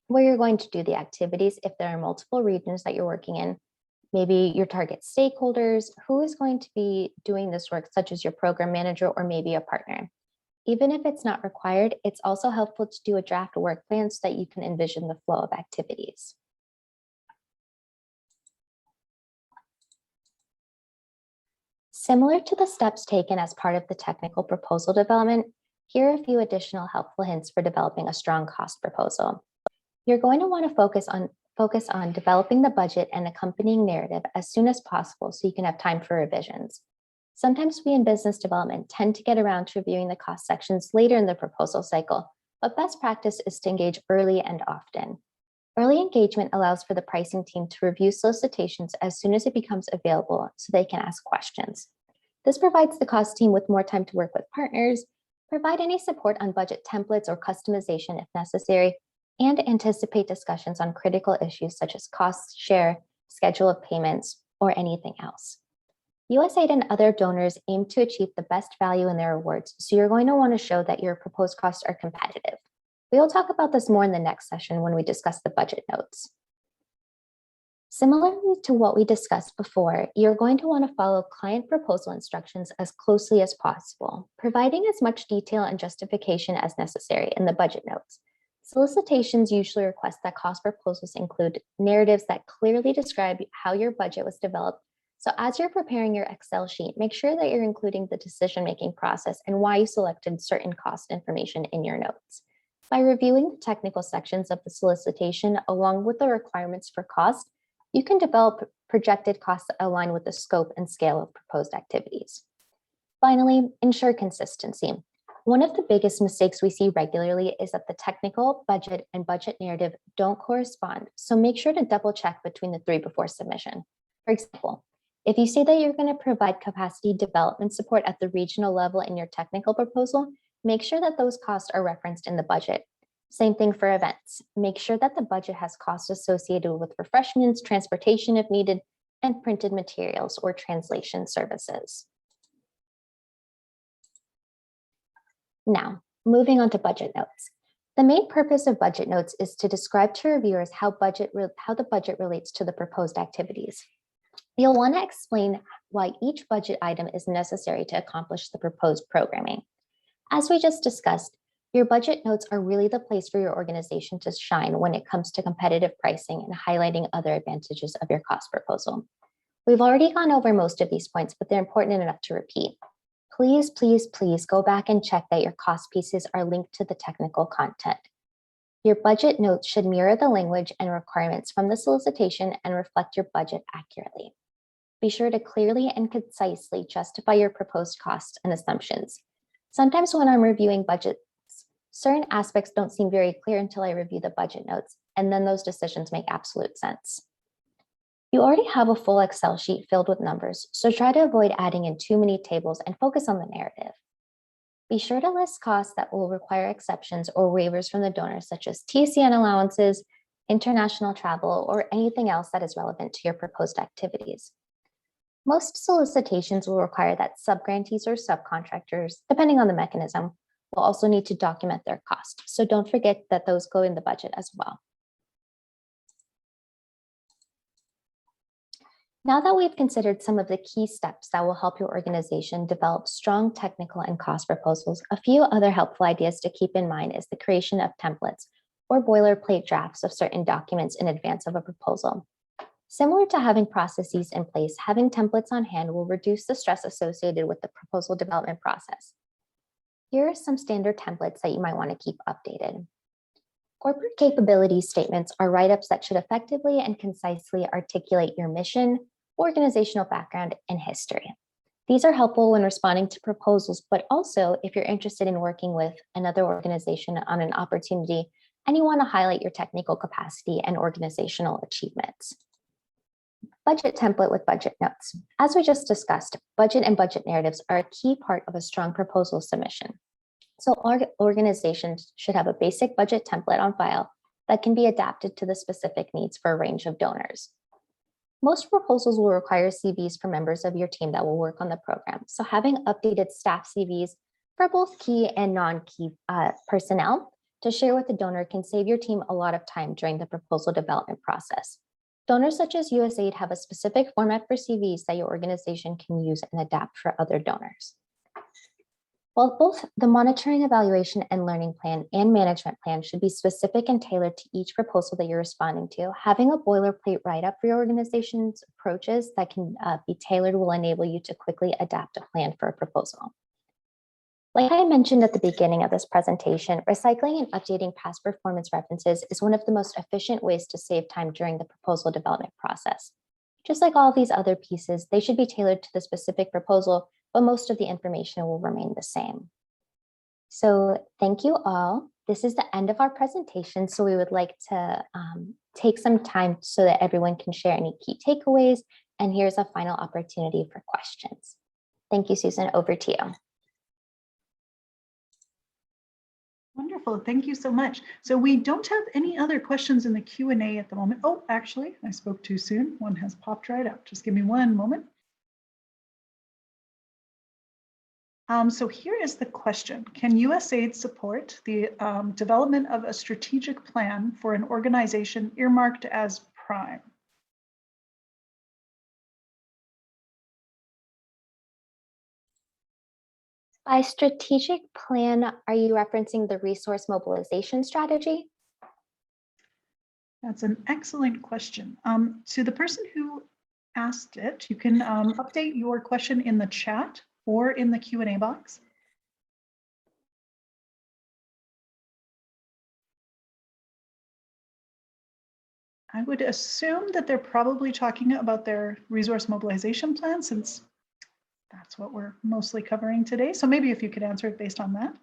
where you're going to do the activities if there are multiple regions that you're working in, maybe your target stakeholders, who is going to be doing this work, such as your program manager or maybe a partner. Even if it's not required, it's also helpful to do a draft work plan so that you can envision the flow of activities. Similar to the steps taken as part of the technical proposal development, here are a few additional helpful hints for developing a strong cost proposal. You're going to want to focus on developing the budget and accompanying narrative as soon as possible so you can have time for revisions. Sometimes we in business development tend to get around to reviewing the cost sections later in the proposal cycle, but best practice is to engage early and often. Early engagement allows for the pricing team to review solicitations as soon as it becomes available so they can ask questions. This provides the cost team with more time to work with partners, provide any support on budget templates or customization if necessary, and anticipate discussions on critical issues such as cost share, schedule of payments, or anything else. Usaid and other donors aim to achieve the best value in their awards, so you're going to want to show that your proposed costs are competitive. We will talk about this more in the next session when we discuss the budget notes. Similarly to what we discussed before, you're going to want to follow client proposal instructions as closely as possible, providing as much detail and justification as necessary in the budget notes. Solicitations usually request that cost proposals include narratives that clearly describe how your budget was developed. So as you're preparing your Excel sheet, make sure that you're including the decision-making process and why you selected certain cost information in your notes. By reviewing the technical sections of the solicitation along with the requirements for cost, you can develop projected costs that align with the scope and scale of proposed activities. Finally, ensure consistency. One of the biggest mistakes we see regularly is that the technical, budget, and budget narrative don't correspond, so make sure to double check between the three before submission. For example, if you say that you're going to provide capacity development support at the regional level in your technical proposal, make sure that those costs are referenced in the budget. Same thing for events. Make sure that the budget has costs associated with refreshments, transportation if needed, and printed materials or translation services. Now, moving on to budget notes. The main purpose of budget notes is to describe to reviewers how the budget relates to the proposed activities. You'll want to explain why each budget item is necessary to accomplish the proposed programming. As we just discussed, your budget notes are really the place for your organization to shine when it comes to competitive pricing and highlighting other advantages of your cost proposal. We've already gone over most of these points, but they're important enough to repeat. Please, please, please go back and check that your cost pieces are linked to the technical content. Your budget notes should mirror the language and requirements from the solicitation and reflect your budget accurately. Be sure to clearly and concisely justify your proposed costs and assumptions. Sometimes when I'm reviewing budgets, certain aspects don't seem very clear until I review the budget notes, and then those decisions make absolute sense. You already have a full Excel sheet filled with numbers, so try to avoid adding in too many tables and focus on the narrative. Be sure to list costs that will require exceptions or waivers from the donor, such as TCN allowances, international travel, or anything else that is relevant to your proposed activities. Most solicitations will require that subgrantees or subcontractors, depending on the mechanism, will also need to document their cost. So don't forget that those go in the budget as well. Now that we've considered some of the key steps that will help your organization develop strong technical and cost proposals, a few other helpful ideas to keep in mind is the creation of templates or boilerplate drafts of certain documents in advance of a proposal. Similar to having processes in place, having templates on hand will reduce the stress associated with the proposal development process. Here are some standard templates that you might want to keep updated. Corporate capability statements are write-ups that should effectively and concisely articulate your mission, organizational background, and history. These are helpful when responding to proposals, but also if you're interested in working with another organization on an opportunity and you want to highlight your technical capacity and organizational achievements. Budget template with budget notes. As we just discussed, budget and budget narratives are a key part of a strong proposal submission. So organizations should have a basic budget template on file that can be adapted to the specific needs for a range of donors. Most proposals will require CVs for members of your team that will work on the program. So having updated staff CVs for both key and non-key personnel to share with the donor can save your team a lot of time during the proposal development process. Donors such as Usaid have a specific format for CVs that your organization can use and adapt for other donors. While both the monitoring, evaluation, and learning plan and management plan should be specific and tailored to each proposal that you're responding to, having a boilerplate write-up for your organization's approaches that can be tailored will enable you to quickly adapt a plan for a proposal. Like I mentioned at the beginning of this presentation, recycling and updating past performance references is one of the most efficient ways to save time during the proposal development process. Just like all of these other pieces, they should be tailored to the specific proposal, but most of the information will remain the same. So thank you all. This is the end of our presentation. So we would like to take some time so that everyone can share any key takeaways. And here's a final opportunity for questions. Thank you, Susan. Over to you. Wonderful. Thank you so much. So we don't have any other questions in the Q&A at the moment. Oh, actually, I spoke too soon. One has popped right up. Just give me one moment. So here is the question. Can USAID support the development of a strategic plan for an organization earmarked as prime? By strategic plan, are you referencing the resource mobilization strategy? That's an excellent question. To the person who asked it, you can update your question in the chat or in the Q&A box. I would assume that they're probably talking about their resource mobilization plan, since that's what we're mostly covering today. So maybe if you could answer it based on that.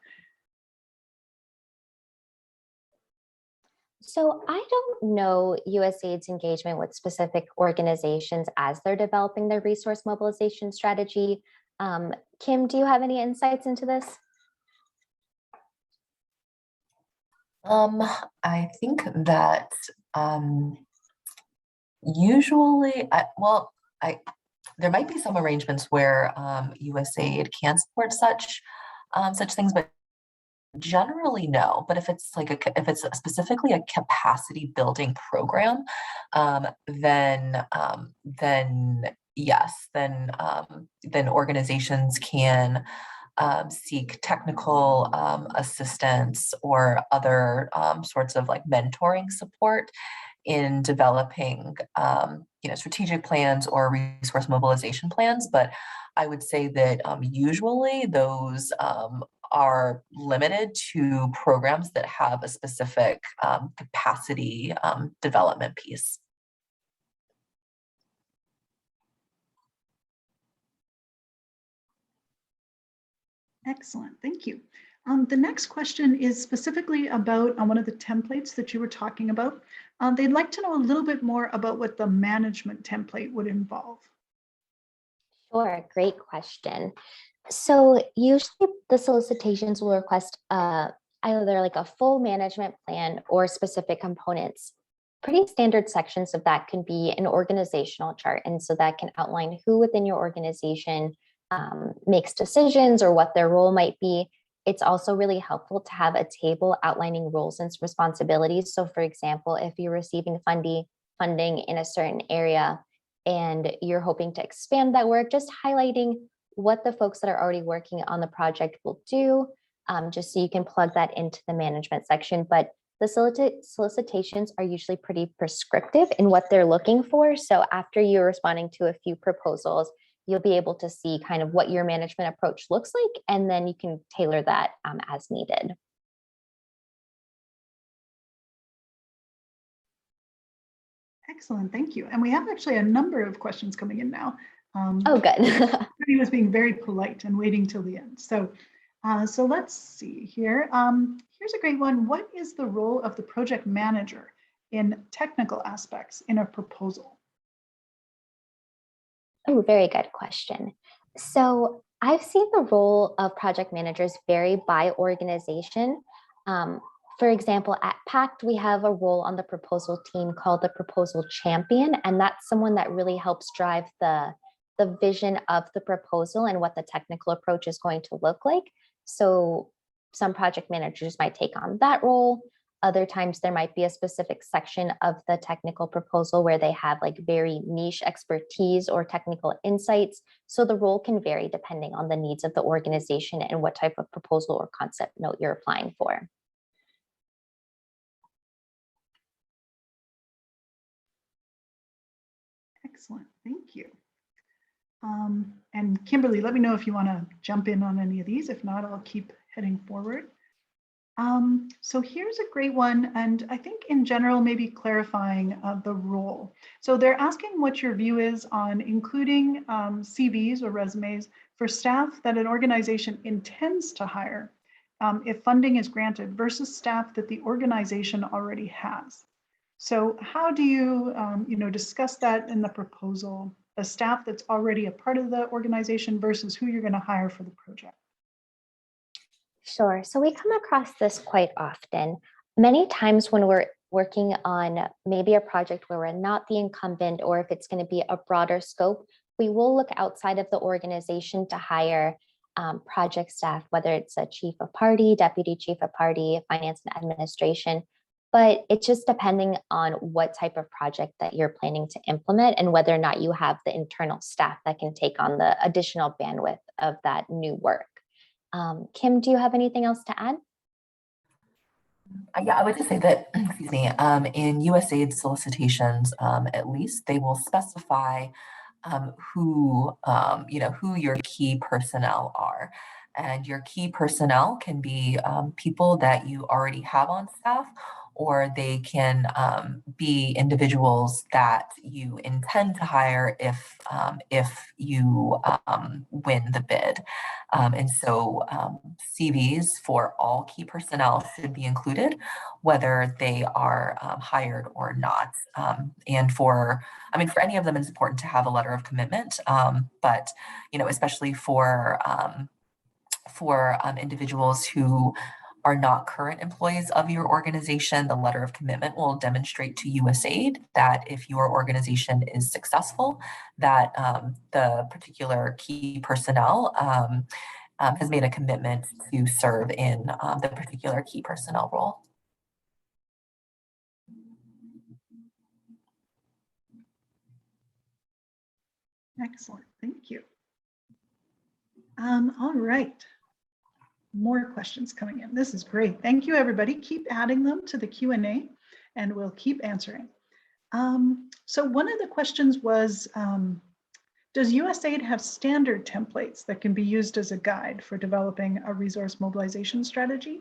So I don't know USAID's engagement with specific organizations as they're developing their resource mobilization strategy. Kim, do you have any insights into this? I think that usually, there might be some arrangements where USAID can support such things, but generally no. But if it's like if it's specifically a capacity building program, then yes, then organizations can seek technical assistance or other sorts of like mentoring support in developing strategic plans or resource mobilization plans. But I would say that usually those are limited to programs that have a specific capacity development piece. Excellent, thank you. The next question is specifically about one of the templates that you were talking about. They'd like to know a little bit more about what the management template would involve. Sure, great question. So usually the solicitations will request either like a full management plan or specific components. Pretty standard sections of that can be an organizational chart. And so that can outline who within your organization makes decisions or what their role might be. It's also really helpful to have a table outlining roles and responsibilities. So for example, if you're receiving funding in a certain area and you're hoping to expand that work, just highlighting what the folks that are already working on the project will do, just so you can plug that into the management section. But the solicitations are usually pretty prescriptive in what they're looking for. So after you're responding to a few proposals, you'll be able to see kind of what your management approach looks like, and then you can tailor that as needed. Excellent, thank you. And we have actually a number of questions coming in now. Oh, good. He was being very polite and waiting till the end. So So let's see here. Here's a great one. What is the role of the project manager in technical aspects in a proposal? Oh, very good question. So I've seen the role of project managers vary by organization. For example, at PACT, we have a role on the proposal team called the proposal champion, and that's someone that really helps drive the vision of the proposal and what the technical approach is going to look like. So some project managers might take on that role. Other times there might be a specific section of the technical proposal where they have like very niche expertise or technical insights. So the role can vary depending on the needs of the organization and what type of proposal or concept note you're applying for. Excellent, thank you. And Kimberly, let me know if you want to jump in on any of these. If not, I'll keep heading forward. So here's a great one, and I think in general, maybe clarifying the role. So they're asking what your view is on including CVs or resumes for staff that an organization intends to hire if funding is granted versus staff that the organization already has. So how do you, discuss that in the proposal, the staff that's already a part of the organization versus who you're going to hire for the project? Sure. So we come across this quite often. Many times when we're working on maybe a project where we're not the incumbent, or if it's going to be a broader scope, we will look outside of the organization to hire project staff, whether it's a chief of party, deputy chief of party, finance and administration. But it's just depending on what type of project that you're planning to implement and whether or not you have the internal staff that can take on the additional bandwidth of that new work. Kim, do you have anything else to add? Yeah, I would just say that, excuse me, in Usaid solicitations, at least they will specify who your key personnel are. And your key personnel can be people that you already have on staff, or they can be individuals that you intend to hire if you win the bid. And so CVs for all key personnel should be included, whether they are hired or not. And for any of them, it's important to have a letter of commitment, but especially for individuals who are not current employees of your organization, the letter of commitment will demonstrate to Usaid that if your organization is successful, that the particular key personnel has made a commitment to serve in the particular key personnel role. Excellent, thank you. All right. More questions coming in. This is great. Thank you, everybody. Keep adding them to the Q&A and we'll keep answering. So one of the questions was, does Usaid have standard templates that can be used as a guide for developing a resource mobilization strategy?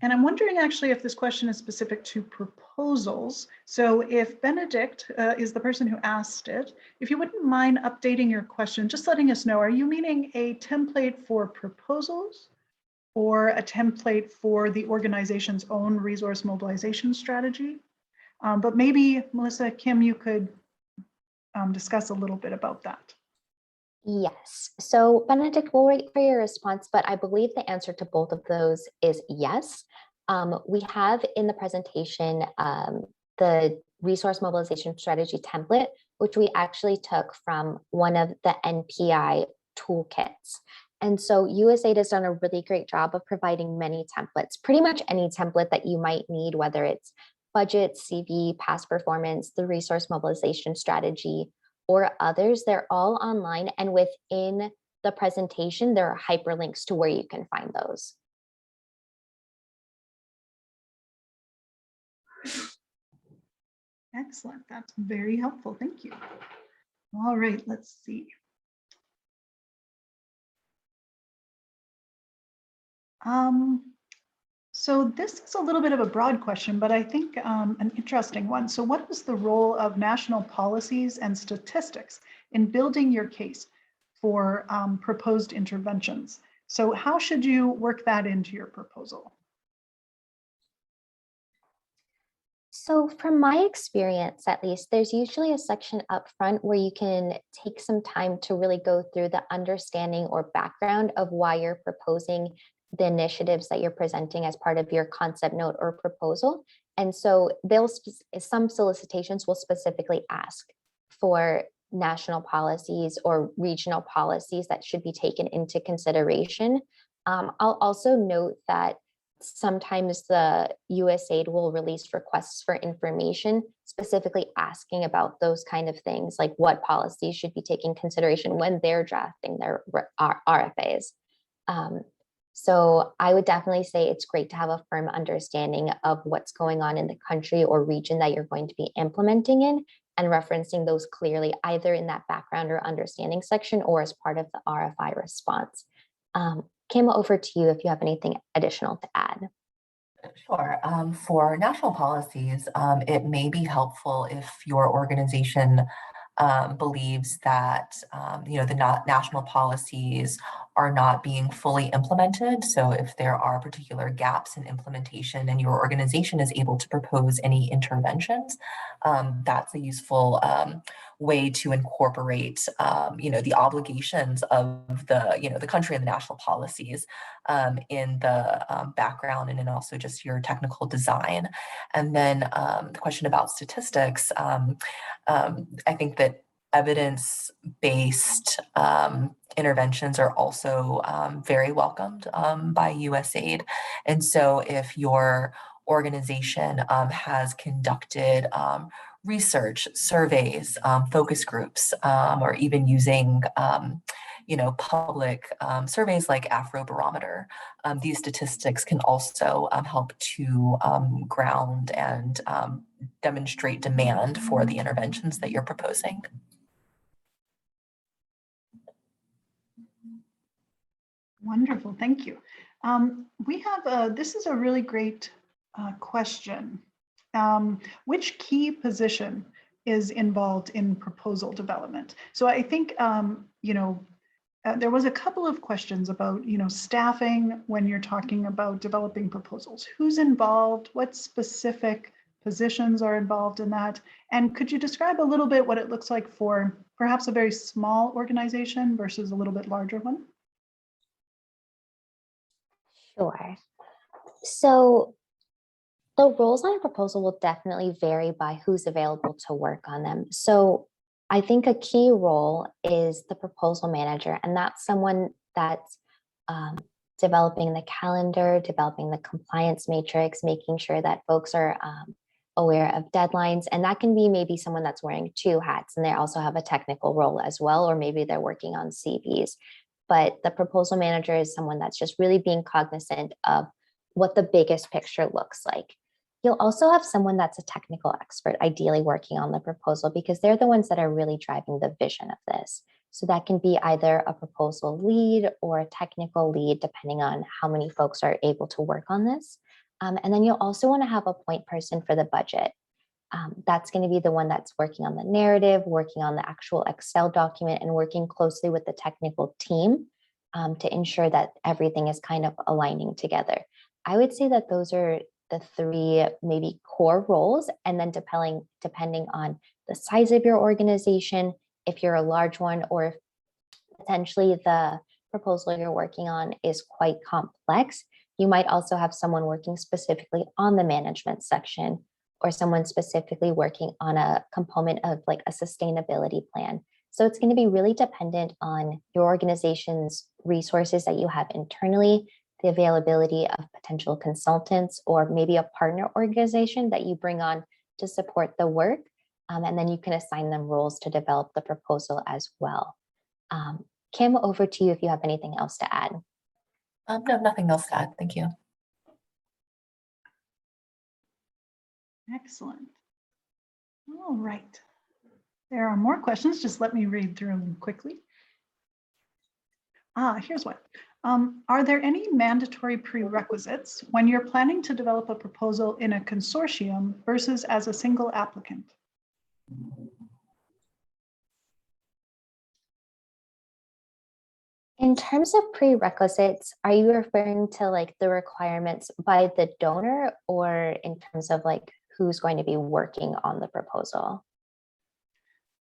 And I'm wondering actually if this question is specific to proposals. So if Benedict is the person who asked it, if you wouldn't mind updating your question, just letting us know, are you meaning a template for proposals or a template for the organization's own resource mobilization strategy? But maybe Melissa, Kim, you could discuss a little bit about that. Yes. So Benedict, we'll wait for your response, but I believe the answer to both of those is yes. We have in the presentation the resource mobilization strategy template, which we actually took from one of the NPI toolkits. And so Usaid has done a really great job of providing many templates, pretty much any template that you might need, whether it's budget, CV, past performance, the resource mobilization strategy, or others. They're all online, and within the presentation, there are hyperlinks to where you can find those. Excellent, that's very helpful, thank you. All right, let's see. So this is a little bit of a broad question, but I think an interesting one. So what is the role of national policies and statistics in building your case for proposed interventions? So how should you work that into your proposal? So from my experience, at least, there's usually a section up front where you can take some time to really go through the understanding or background of why you're proposing the initiatives that you're presenting as part of your concept note or proposal. And so some solicitations will specifically ask for national policies or regional policies that should be taken into consideration. I'll also note that sometimes the Usaid will release requests for information specifically asking about those kind of things, like what policies should be taken consideration when they're drafting their RFAs. So I would definitely say it's great to have a firm understanding of what's going on in the country or region that you're going to be implementing in, and referencing those clearly either in that background or understanding section or as part of the RFI response. Kim, over to you if you have anything additional to add. Sure. For national policies, it may be helpful if your organization believes that the national policies are not being fully implemented. So if there are particular gaps in implementation and your organization is able to propose any interventions, that's a useful way to incorporate the obligations of the country and the national policies in the background and in also just your technical design. And then the question about statistics, I think that evidence-based interventions are also very welcomed by Usaid. And so if your organization has conducted research, surveys, focus groups, or even using public surveys like Afrobarometer, these statistics can also help to ground and demonstrate demand for the interventions that you're proposing. Wonderful, thank you. We have this is a really great question. Which key position is involved in proposal development? So I think, there was a couple of questions about, staffing when you're talking about developing proposals. Who's involved? What specific positions are involved in that? And could you describe a little bit what it looks like for perhaps a very small organization versus a little bit larger one? Sure. So the roles on a proposal will definitely vary by who's available to work on them. So I think a key role is the proposal manager, and that's someone that's developing the calendar, developing the compliance matrix, making sure that folks are aware of deadlines. And that can be maybe someone that's wearing two hats and they also have a technical role as well, or maybe they're working on CVs. But the proposal manager is someone that's just really being cognizant of what the biggest picture looks like. You'll also have someone that's a technical expert, ideally working on the proposal, because they're the ones that are really driving the vision of this. So that can be either a proposal lead or a technical lead, depending on how many folks are able to work on this. And then you'll also want to have a point person for the budget. That's going to be the one that's working on the narrative, working on the actual Excel document, and working closely with the technical team to ensure that everything is kind of aligning together. I would say that those are the three maybe core roles, and then depending on the size of your organization, if you're a large one, or if potentially the proposal you're working on is quite complex, you might also have someone working specifically on the management section, or someone specifically working on a component of like a sustainability plan. So it's going to be really dependent on your organization's resources that you have internally, the availability of potential consultants, or maybe a partner organization that you bring on to support the work. And then you can assign them roles to develop the proposal as well. Kim, over to you if you have anything else to add. No, nothing else to add. Thank you. Excellent. All right. There are more questions. Just let me read through them quickly. Here's one. Are there any mandatory prerequisites when you're planning to develop a proposal in a consortium versus as a single applicant? In terms of prerequisites, are you referring to like the requirements by the donor or in terms of like who's going to be working on the proposal?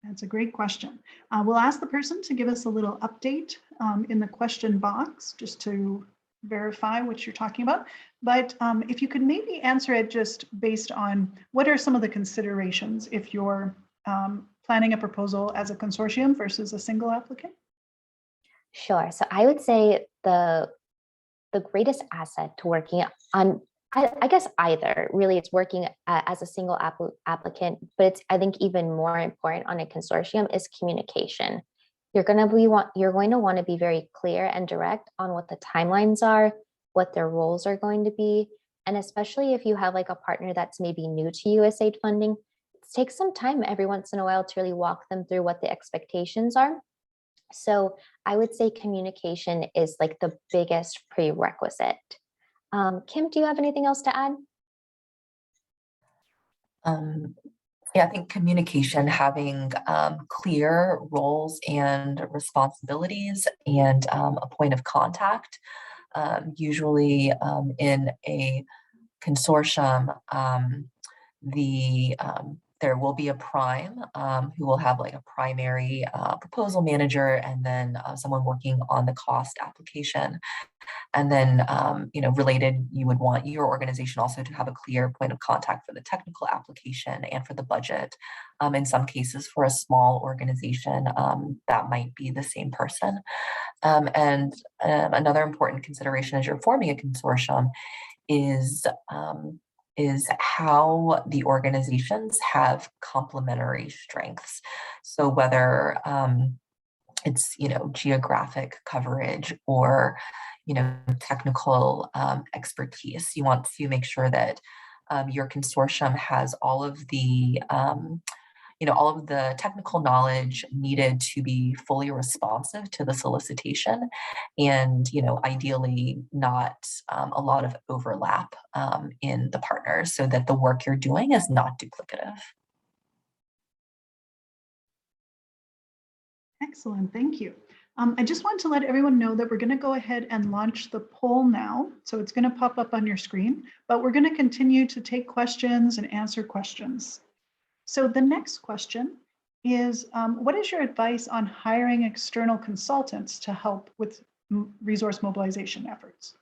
That's a great question. We'll ask the person to give us a little update in the question box just to verify what you're talking about. But if you could maybe answer it just based on what are some of the considerations if you're planning a proposal as a consortium versus a single applicant? Sure. So I would say the greatest asset to working on, I guess either really it's working as a single applicant, but it's I think even more important on a consortium is communication. You're going to want to be very clear and direct on what the timelines are, what their roles are going to be, and especially if you have like a partner that's maybe new to USAID funding, it takes some time every once in a while to really walk them through what the expectations are. So I would say communication is like the biggest prerequisite. Kim, do you have anything else to add? Yeah, I think communication, having clear roles and responsibilities and a point of contact. Usually in a consortium, there will be a prime who will have like a primary proposal manager and then someone working on the cost application. And then, related, you would want your organization also to have a clear point of contact for the technical application and for the budget. In some cases, for a small organization, that might be the same person. And another important consideration as you're forming a consortium is how the organizations have complementary strengths. So whether it's geographic coverage or technical expertise, you want to make sure that your consortium has all of the technical knowledge needed to be fully responsive to the solicitation, and ideally not a lot of overlap in the partners, so that the work you're doing is not duplicative. Excellent, thank you. I just want to let everyone know that we're going to go ahead and launch the poll now. So it's going to pop up on your screen, but we're going to continue to take questions and answer questions. So the next question is, what is your advice on hiring external consultants to help with resource mobilization efforts?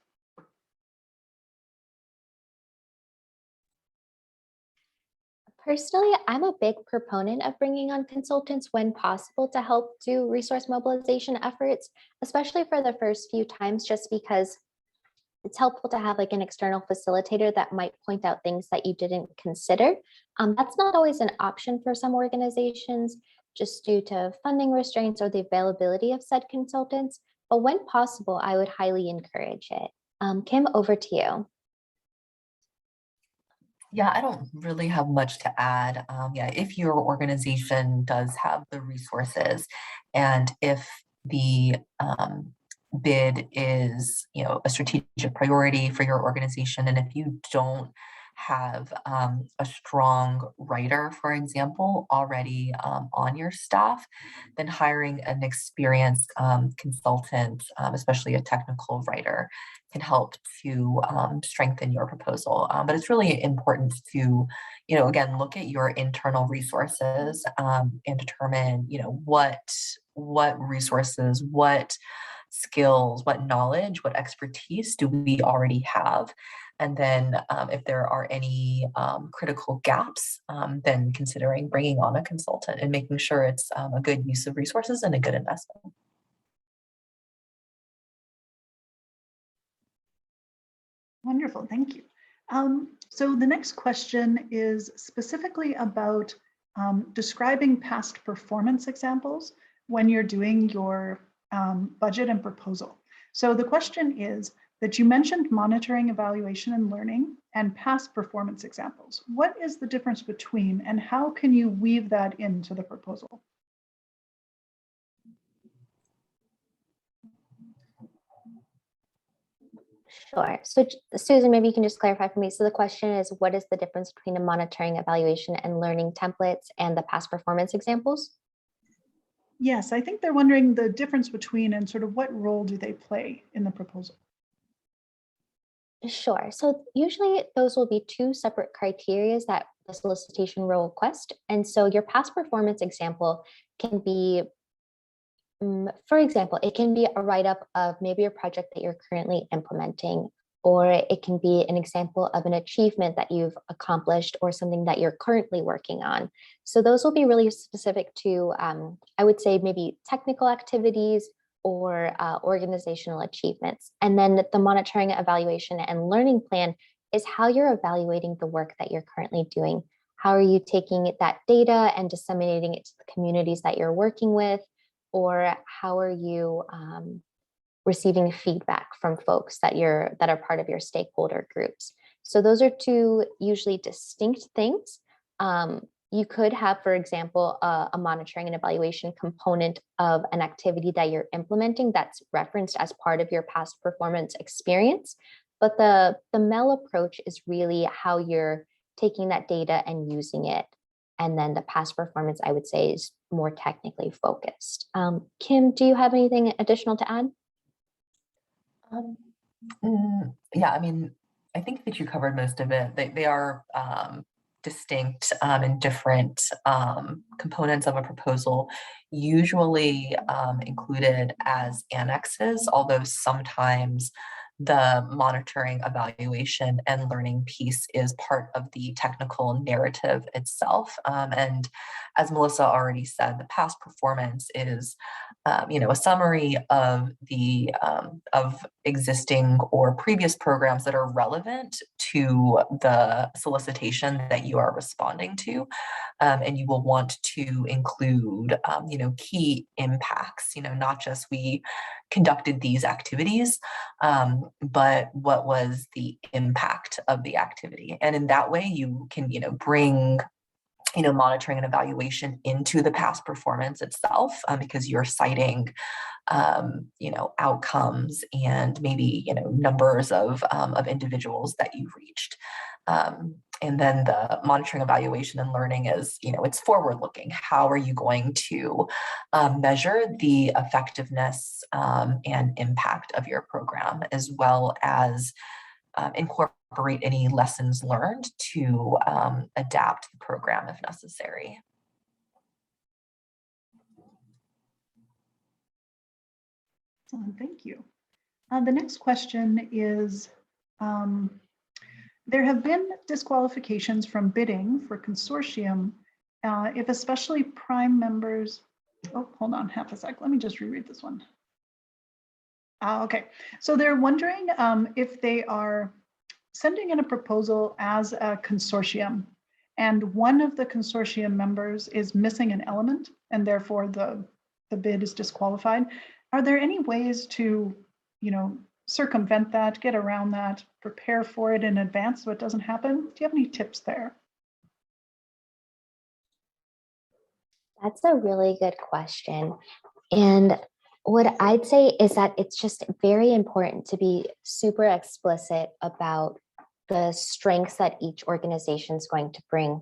Personally, I'm a big proponent of bringing on consultants when possible to help do resource mobilization efforts, especially for the first few times, just because it's helpful to have like an external facilitator that might point out things that you didn't consider. That's not always an option for some organizations, just due to funding restraints or the availability of said consultants. But when possible, I would highly encourage it. Kim, over to you. Yeah, I don't really have much to add. If your organization does have the resources, and if the bid is, a strategic priority for your organization, and if you don't have a strong writer, for example, already on your staff, then hiring an experienced consultant, especially a technical writer, can help to strengthen your proposal. But it's really important to, again, look at your internal resources and determine, what resources, what skills, what knowledge, what expertise do we already have? And then if there are any critical gaps, then considering bringing on a consultant and making sure it's a good use of resources and a good investment. Wonderful, thank you. So the next question is specifically about describing past performance examples when you're doing your budget and proposal. So the question is that you mentioned monitoring, evaluation, and learning and past performance examples. What is the difference between, and how can you weave that into the proposal? Sure. So Susan, maybe you can just clarify for me. So the question is, what is the difference between a monitoring, evaluation, and learning templates and the past performance examples? Yes, I think they're wondering the difference between and sort of what role do they play in the proposal? Sure. So usually those will be two separate criteria that the solicitation will request. And so your past performance example can be, for example, it can be a write-up of maybe a project that you're currently implementing, or it can be an example of an achievement that you've accomplished or something that you're currently working on. So those will be really specific to, I would say, maybe technical activities or organizational achievements. And then the monitoring, evaluation, and learning plan is how you're evaluating the work that you're currently doing. How are you taking that data and disseminating it to the communities that you're working with? Or how are you receiving feedback from folks that are part of your stakeholder groups? So those are two usually distinct things. You could have, for example, a monitoring and evaluation component of an activity that you're implementing that's referenced as part of your past performance experience. But the MEL approach is really how you're taking that data and using it. And then the past performance, I would say, is more technically focused. Kim, do you have anything additional to add? Yeah, I mean, I think that you covered most of it. They are distinct and different components of a proposal, usually included as annexes, although sometimes the monitoring, evaluation, and learning piece is part of the technical narrative itself. And as Melissa already said, the past performance is, a summary of the of existing or previous programs that are relevant to the solicitation that you are responding to. And you will want to include, key impacts, not just we conducted these activities, but what was the impact of the activity. And in that way, you can, bring monitoring and evaluation into the past performance itself, because you're citing, outcomes and maybe, numbers of individuals that you've reached. And then the monitoring, evaluation, and learning is, it's forward looking. How are you going to measure the effectiveness and impact of your program, as well as incorporate any lessons learned to adapt the program if necessary. Thank you. The next question is, there have been disqualifications from bidding for consortium if especially prime members, hold on half a sec, let me just reread this one. Okay, so they're wondering if they are sending in a proposal as a consortium and one of the consortium members is missing an element and therefore the bid is disqualified. Are there any ways to, circumvent that, get around that, prepare for it in advance so it doesn't happen? Do you have any tips there? That's a really good question. And what I'd say is that it's just very important to be super explicit about the strengths that each organization is going to bring.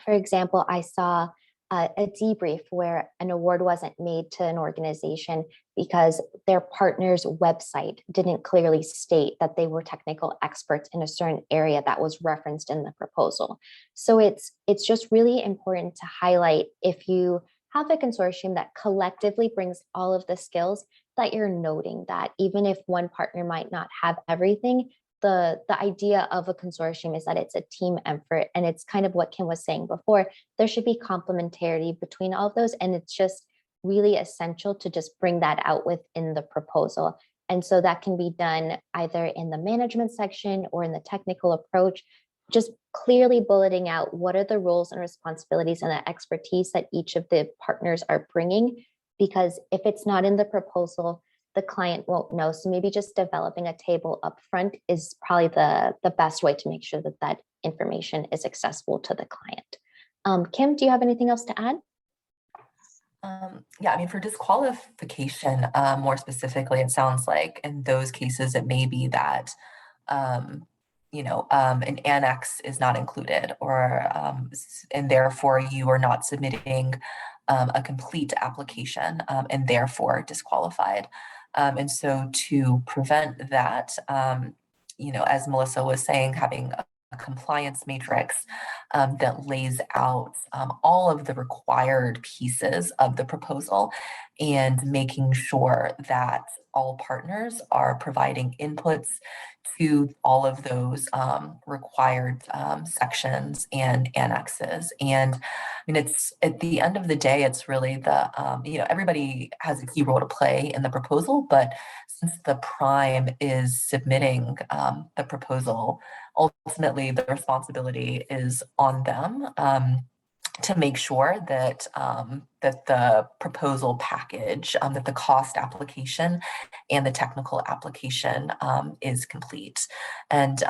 For example, I saw a debrief where an award wasn't made to an organization because their partner's website didn't clearly state that they were technical experts in a certain area that was referenced in the proposal. So it's just really important to highlight, if you have a consortium that collectively brings all of the skills, that you're noting that even if one partner might not have everything, the idea of a consortium is that it's a team effort, and it's kind of what Kim was saying before. There should be complementarity between all of those, and it's just really essential to just bring that out within the proposal. And so that can be done either in the management section or in the technical approach, just clearly bulleting out what are the roles and responsibilities and the expertise that each of the partners are bringing. Because if it's not in the proposal, the client won't know. So maybe just developing a table up front is probably the best way to make sure that that information is accessible to the client. Kim, do you have anything else to add? Yeah, I mean, for disqualification, more specifically, it sounds like in those cases, it may be that, an annex is not included, or and therefore you are not submitting a complete application and therefore disqualified. And so to prevent that, as Melissa was saying, having a compliance matrix that lays out all of the required pieces of the proposal and making sure that all partners are providing inputs to all of those required sections and annexes. And I mean, it's at the end of the day, it's really the, everybody has a key role to play in the proposal, but since the prime is submitting the proposal, ultimately the responsibility is on them to make sure that that the proposal package, that the cost application and the technical application is complete. And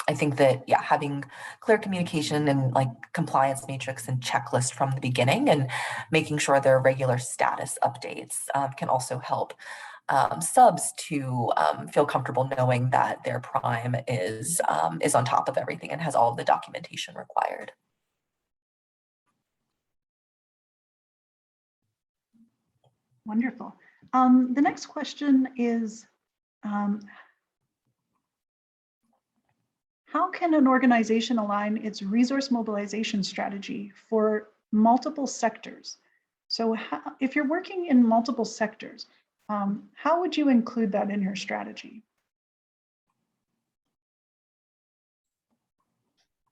I think that, yeah, having clear communication and like compliance matrix and checklist from the beginning and making sure there are regular status updates can also help subs to feel comfortable knowing that their prime is on top of everything and has all of the documentation required. Wonderful. The next question is, how can an organization align its resource mobilization strategy for multiple sectors? So if you're working in multiple sectors, how would you include that in your strategy?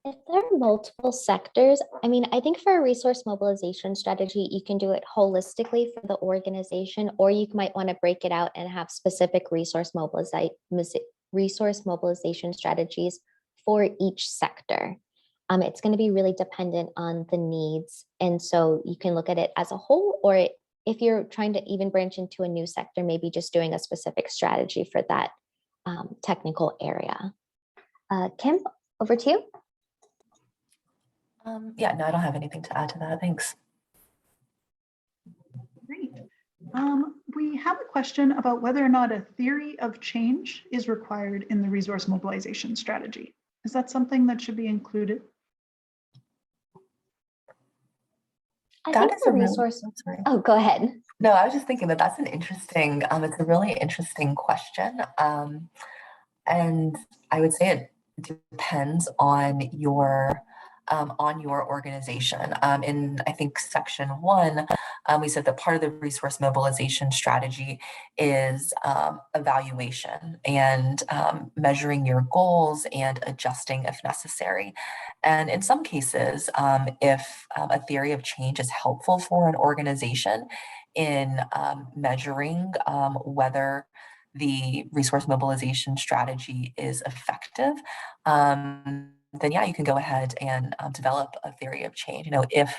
If there are multiple sectors, I mean, I think for a resource mobilization strategy, you can do it holistically for the organization, or you might want to break it out and have specific resource mobilization strategies for each sector. It's going to be really dependent on the needs. And so you can look at it as a whole, or if you're trying to even branch into a new sector, maybe just doing a specific strategy for that technical area. Kim, over to you. Yeah, no, I don't have anything to add to that. Thanks. Great. We have a question about whether or not a theory of change is required in the resource mobilization strategy. Is that something that should be included? I think the resource. Oh, go ahead. No, I was just thinking that that's an interesting, it's a really interesting question. And I would say it depends on your organization. In, I think, section 1, we said that part of the resource mobilization strategy is evaluation and measuring your goals and adjusting if necessary. And in some cases, if a theory of change is helpful for an organization in measuring whether the resource mobilization strategy is effective, then yeah, you can go ahead and develop a theory of change. If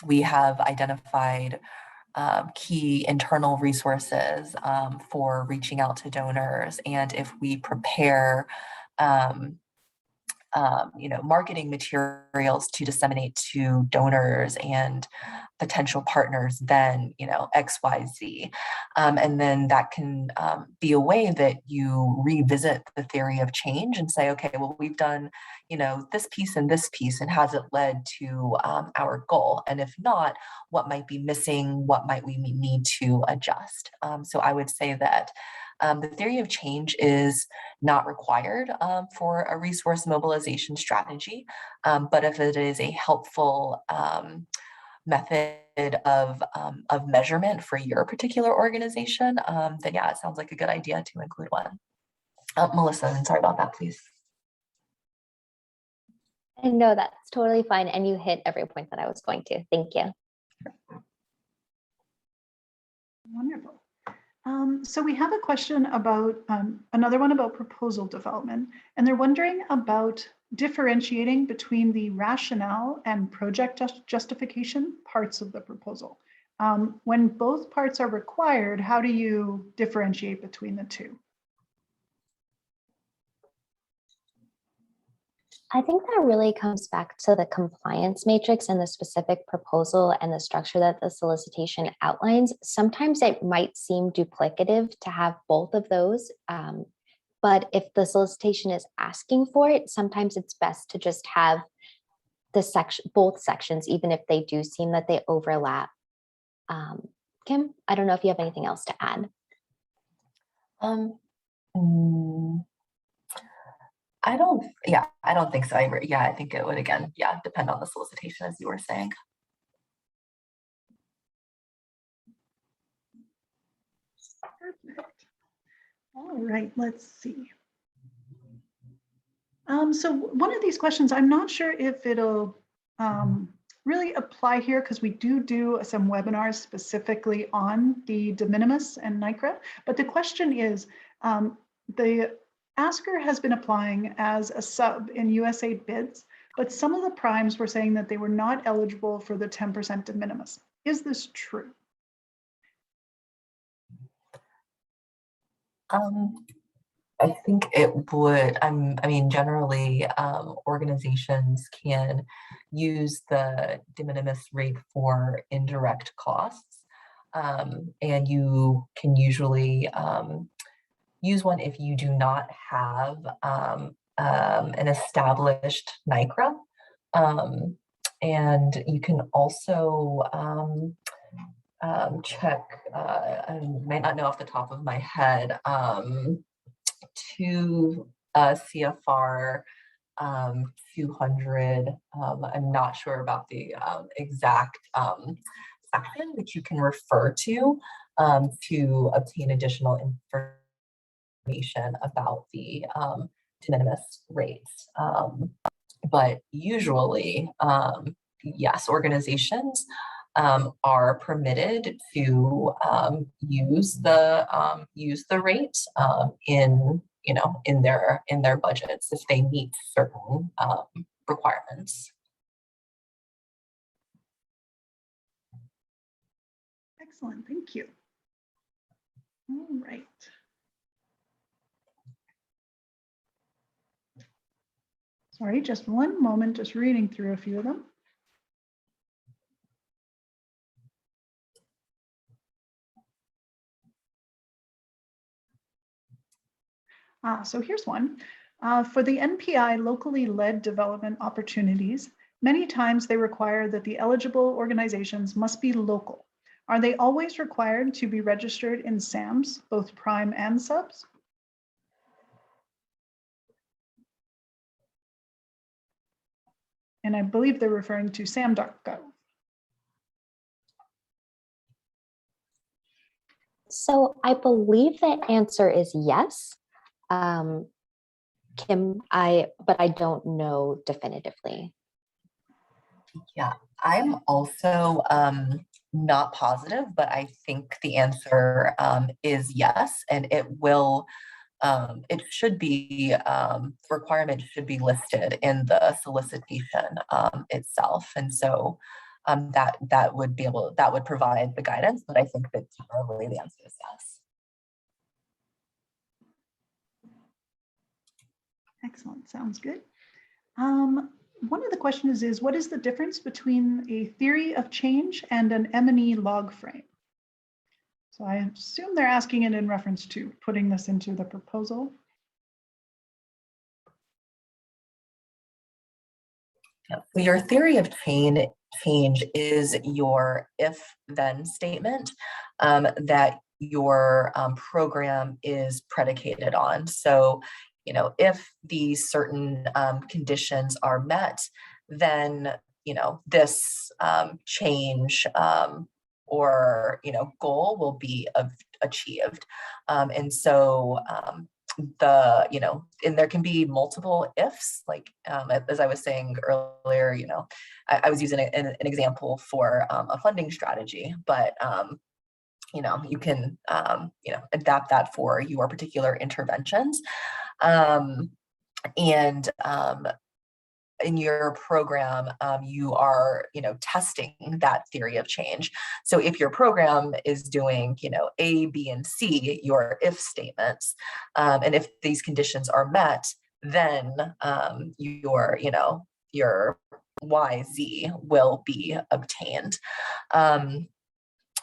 we have identified key internal resources for reaching out to donors, and if we prepare marketing materials to disseminate to donors and potential partners, then, XYZ. And then that can be a way that you revisit the theory of change and say, okay, well, we've done, this piece, and has it led to our goal? And if not, what might be missing? What might we need to adjust? So I would say that the theory of change is not required for a resource mobilization strategy, but if it is a helpful method of measurement for your particular organization, then yeah, it sounds like a good idea to include one. Melissa, and sorry about that, please. No, that's totally fine. And you hit every point that I was going to. Thank you. Wonderful. So we have a question about another one about proposal development, and they're wondering about differentiating between the rationale and project justification parts of the proposal. When both parts are required, how do you differentiate between the two? I think that really comes back to the compliance matrix and the specific proposal and the structure that the solicitation outlines. Sometimes it might seem duplicative to have both of those, but if the solicitation is asking for it, sometimes it's best to just have both sections, even if they do seem that they overlap. Kim, I don't know if you have anything else to add. I don't think so. I think it would, again, depend on the solicitation, as you were saying. Perfect. All right, let's see. So one of these questions, I'm not sure if it'll really apply here, because we do some webinars specifically on the de minimis and NICRA, but the question is, the asker has been applying as a sub in Usaid bids, but some of the primes were saying that they were not eligible for the 10% de minimis. Is this true? I think it would. I mean, generally, organizations can use the de minimis rate for indirect costs, and you can usually use one if you do not have an established NICRA, and you can also check. I might not know off the top of my head. To CFR 200. I'm not sure about the exact section that you can refer to obtain additional information about the de minimis rates. But usually, yes, organizations are permitted to use the rate in their budgets if they meet certain requirements. Excellent, thank you. All right. Sorry, just one moment, just reading through a few of them. So here's one. For the NPI locally led development opportunities, many times they require that the eligible organizations must be local. Are they always required to be registered in SAMs, both prime and subs? And I believe they're referring to sam.gov. So I believe the answer is yes. Kim, but I don't know definitively. Yeah, I'm also not positive, but I think the answer is yes, and it will. It should be requirement should be listed in the solicitation itself, and so that would provide the guidance. But I think that generally the answer is yes. Excellent, sounds good. One of the questions is, what is the difference between a theory of change and an M&E log frame? So I assume they're asking it in reference to putting this into the proposal. So your theory of change is your if-then statement that your program is predicated on. So, if these certain conditions are met, then, this change or, goal will be achieved. And so and there can be multiple ifs, like as I was saying earlier, I was using an example for a funding strategy, but you can adapt that for your particular interventions. And in your program, you are, testing that theory of change. So if your program is doing, A, B, and C, your if statements, and if these conditions are met, then your Y, Z will be obtained.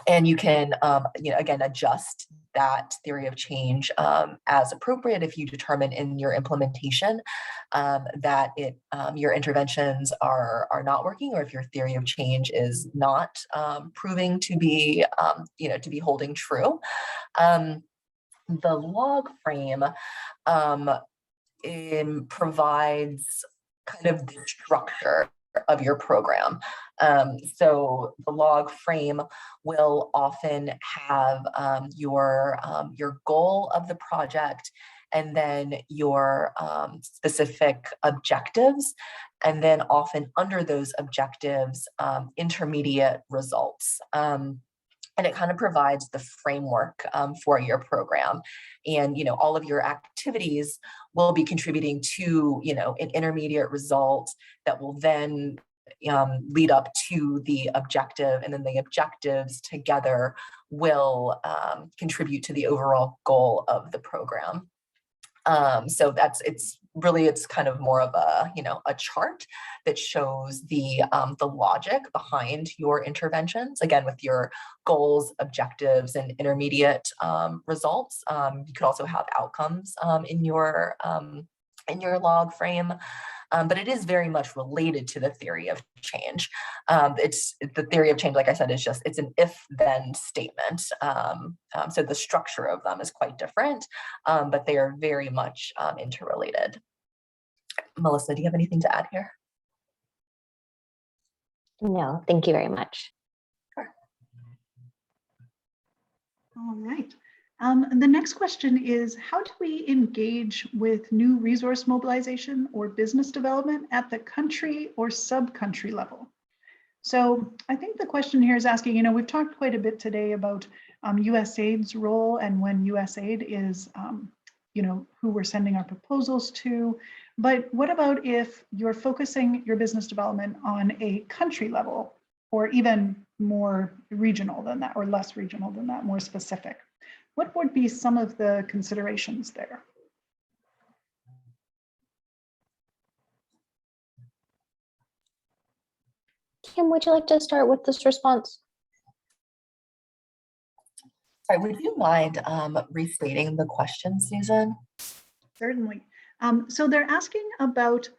And you can, again, adjust that theory of change as appropriate if you determine in your implementation that your interventions are not working, or if your theory of change is not proving to be, to be holding true. The log frame provides kind of the structure of your program. So the log frame will often have your goal of the project, and then your specific objectives, and then often under those objectives, intermediate results. And it kind of provides the framework for your program. And, all of your activities will be contributing to, an intermediate result that will then lead up to the objective, and then the objectives together will contribute to the overall goal of the program. So it's kind of more of a, a chart that shows the logic behind your interventions, again, with your goals, objectives, and intermediate results. You could also have outcomes in your log frame. But it is very much related to the theory of change. It's the theory of change, like I said, it's an if-then statement. So the structure of them is quite different, but they are very much interrelated. Melissa, do you have anything to add here? No, thank you very much. Sure. All right. The next question is, how do we engage with new resource mobilization or business development at the country or sub-country level? So I think the question here is asking, we've talked quite a bit today about USAID's role and when USAID is, who we're sending our proposals to. But what about if you're focusing your business development on a country level, or even more regional than that, or less regional than that, more specific? What would be some of the considerations there? Kim, would you like to start with this response? Sorry, would you mind restating the question, Susan? Certainly. So they're asking about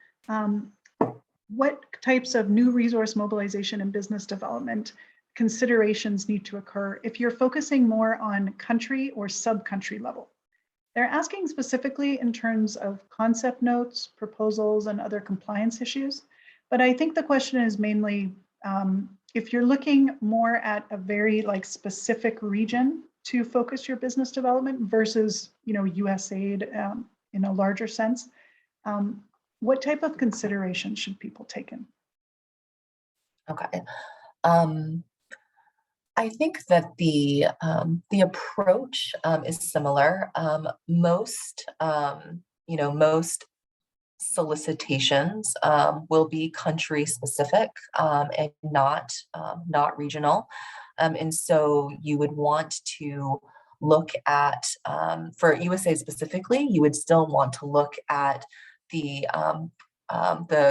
what types of new resource mobilization and business development considerations need to occur if you're focusing more on country or sub-country level. They're asking specifically in terms of concept notes, proposals, and other compliance issues. But I think the question is mainly if you're looking more at a very specific region to focus your business development versus USAID in a larger sense, what type of consideration should people take in? Okay. I think that the approach is similar. Most solicitations will be country specific and not regional, and so you would want to look at, for USAID specifically, you would still want to look at the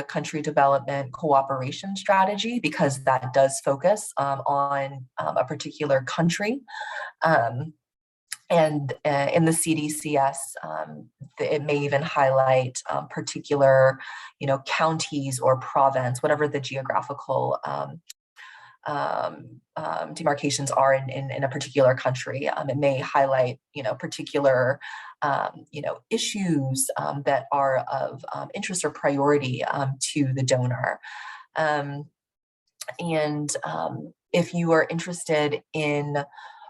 country development cooperation strategy, because that does focus on a particular country. And in the CDCS, it may even highlight particular, counties or province, whatever the geographical demarcations are in a particular country. It may highlight, particular, issues that are of interest or priority to the donor. And if you are interested in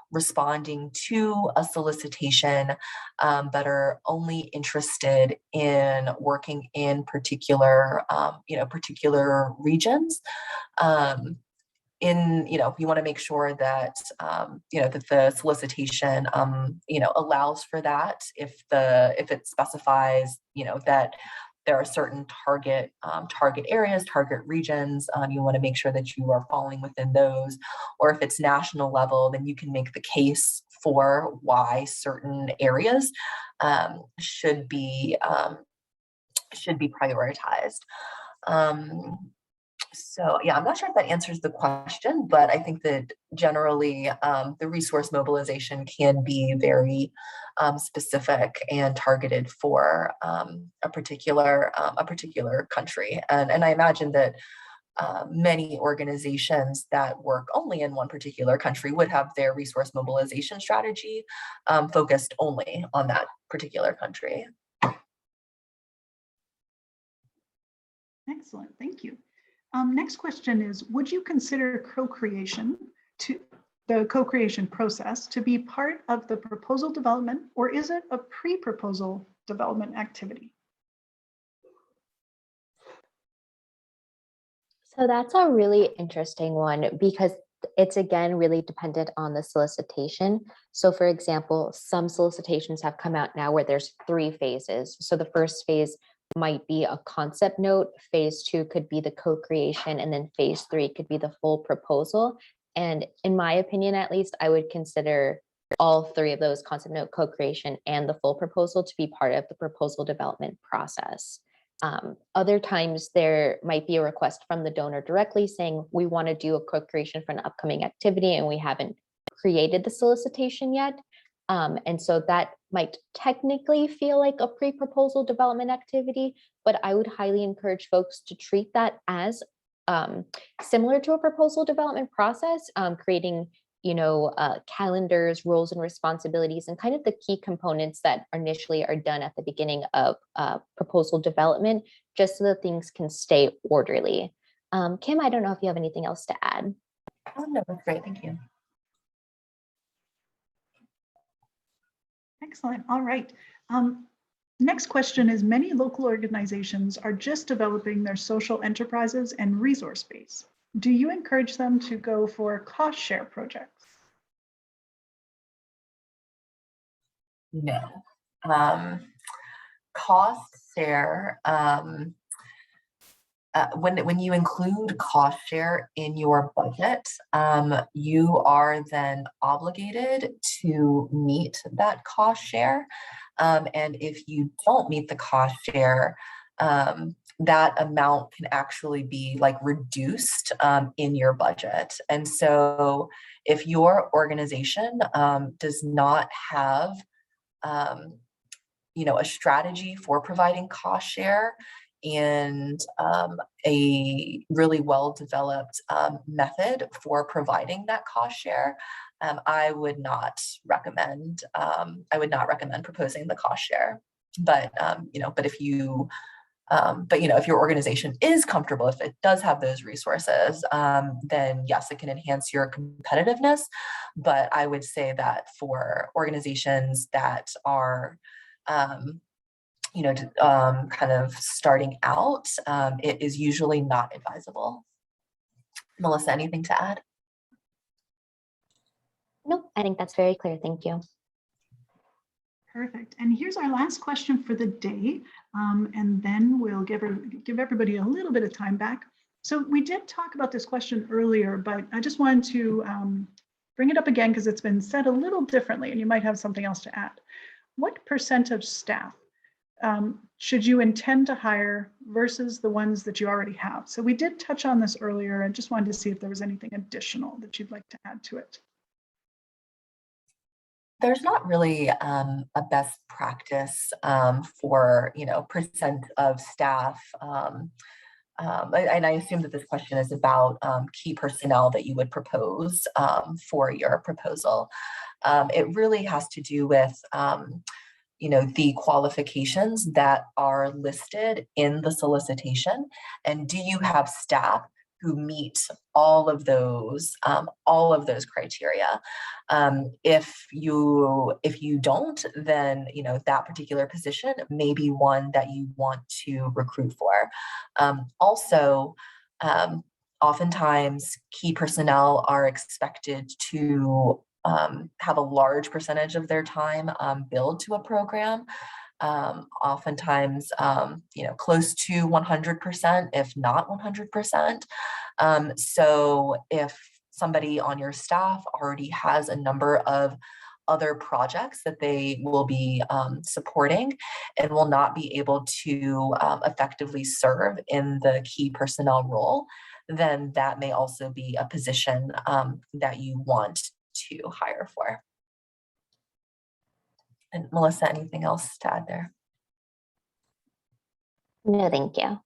responding to a solicitation, but are only interested in working in particular, particular regions, you want to make sure that that the solicitation allows for that. If it specifies that there are certain target areas, target regions, you want to make sure that you are falling within those. Or if it's national level, then you can make the case for why certain areas should be prioritized. So yeah, I'm not sure if that answers the question, but I think that generally the resource mobilization can be very specific and targeted for a particular country. And I imagine that many organizations that work only in one particular country would have their resource mobilization strategy focused only on that particular country. Excellent, thank you. Next question is, would you consider the co-creation process to be part of the proposal development, or is it a pre-proposal development activity? So that's a really interesting one because it's again really dependent on the solicitation. So for example, some solicitations have come out now where there's 3 phases. So the first phase might be a concept note, phase 2 could be the co-creation, and then phase 3 could be the full proposal. And in my opinion, at least, I would consider all 3 of those, concept note, co-creation, and the full proposal, to be part of the proposal development process. Other times there might be a request from the donor directly saying, we want to do a co-creation for an upcoming activity and we haven't created the solicitation yet. And so that might technically feel like a pre-proposal development activity, but I would highly encourage folks to treat that as similar to a proposal development process, creating calendars, roles and responsibilities, and kind of the key components that initially are done at the beginning of proposal development, just so that things can stay orderly. Kim, I don't know if you have anything else to add. Oh, no, that's great. Thank you. Excellent. All right. Next question is, many local organizations are just developing their social enterprises and resource base. Do you encourage them to go for cost share projects? No. Cost share, when you include cost share in your budget, you are then obligated to meet that cost share. And if you don't meet the cost share, that amount can actually be like reduced in your budget. And so if your organization does not have a strategy for providing cost share and a really well-developed method for providing that cost share, I would not recommend proposing the cost share. But if your organization is comfortable, if it does have those resources, then yes, it can enhance your competitiveness. But I would say that for organizations that are kind of starting out, it is usually not advisable. Melissa, anything to add? No, I think that's very clear. Thank you. Perfect. And here's our last question for the day. And then we'll give everybody a little bit of time back. So we did talk about this question earlier, but I just wanted to bring it up again because it's been said a little differently and you might have something else to add. What % of staff should you intend to hire versus the ones that you already have? So we did touch on this earlier and just wanted to see if there was anything additional that you'd like to add to it. There's not really a best practice for % of staff. And I assume that this question is about key personnel that you would propose for your proposal. It really has to do with the qualifications that are listed in the solicitation, and do you have staff who meet all of those criteria? If you don't, then that particular position may be one that you want to recruit for. Also, oftentimes key personnel are expected to have a large percentage of their time billed to a program. Oftentimes, close to 100%, if not 100%. So if somebody on your staff already has a number of other projects that they will be supporting and will not be able to effectively serve in the key personnel role, then that may also be a position that you want to hire for. And Melissa, anything else to add there? No, thank you.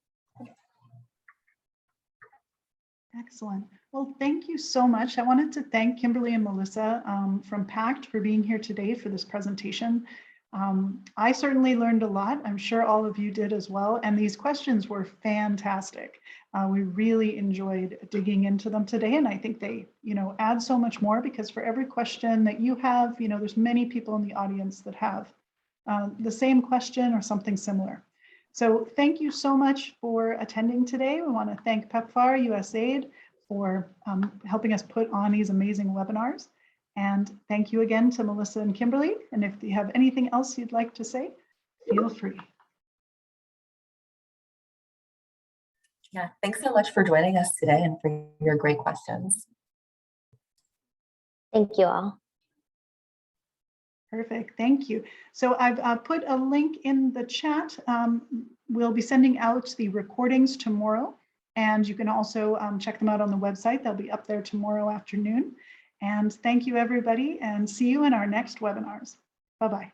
Excellent. Well, thank you so much. I wanted to thank Kimberly and Melissa from PACT for being here today for this presentation. I certainly learned a lot. I'm sure all of you did as well. And these questions were fantastic. We really enjoyed digging into them today. And I think they, add so much more, because for every question that you have, there's many people in the audience that have the same question or something similar. So thank you so much for attending today. We want to thank PEPFAR Usaid for helping us put on these amazing webinars. And thank you again to Melissa and Kimberly. And if you have anything else you'd like to say, feel free. Yeah, thanks so much for joining us today and for your great questions. Thank you all. Perfect, thank you. So I've put a link in the chat. We'll be sending out the recordings tomorrow, and you can also check them out on the website. They'll be up there tomorrow afternoon. And thank you, everybody, and see you in our next webinars. Bye-bye.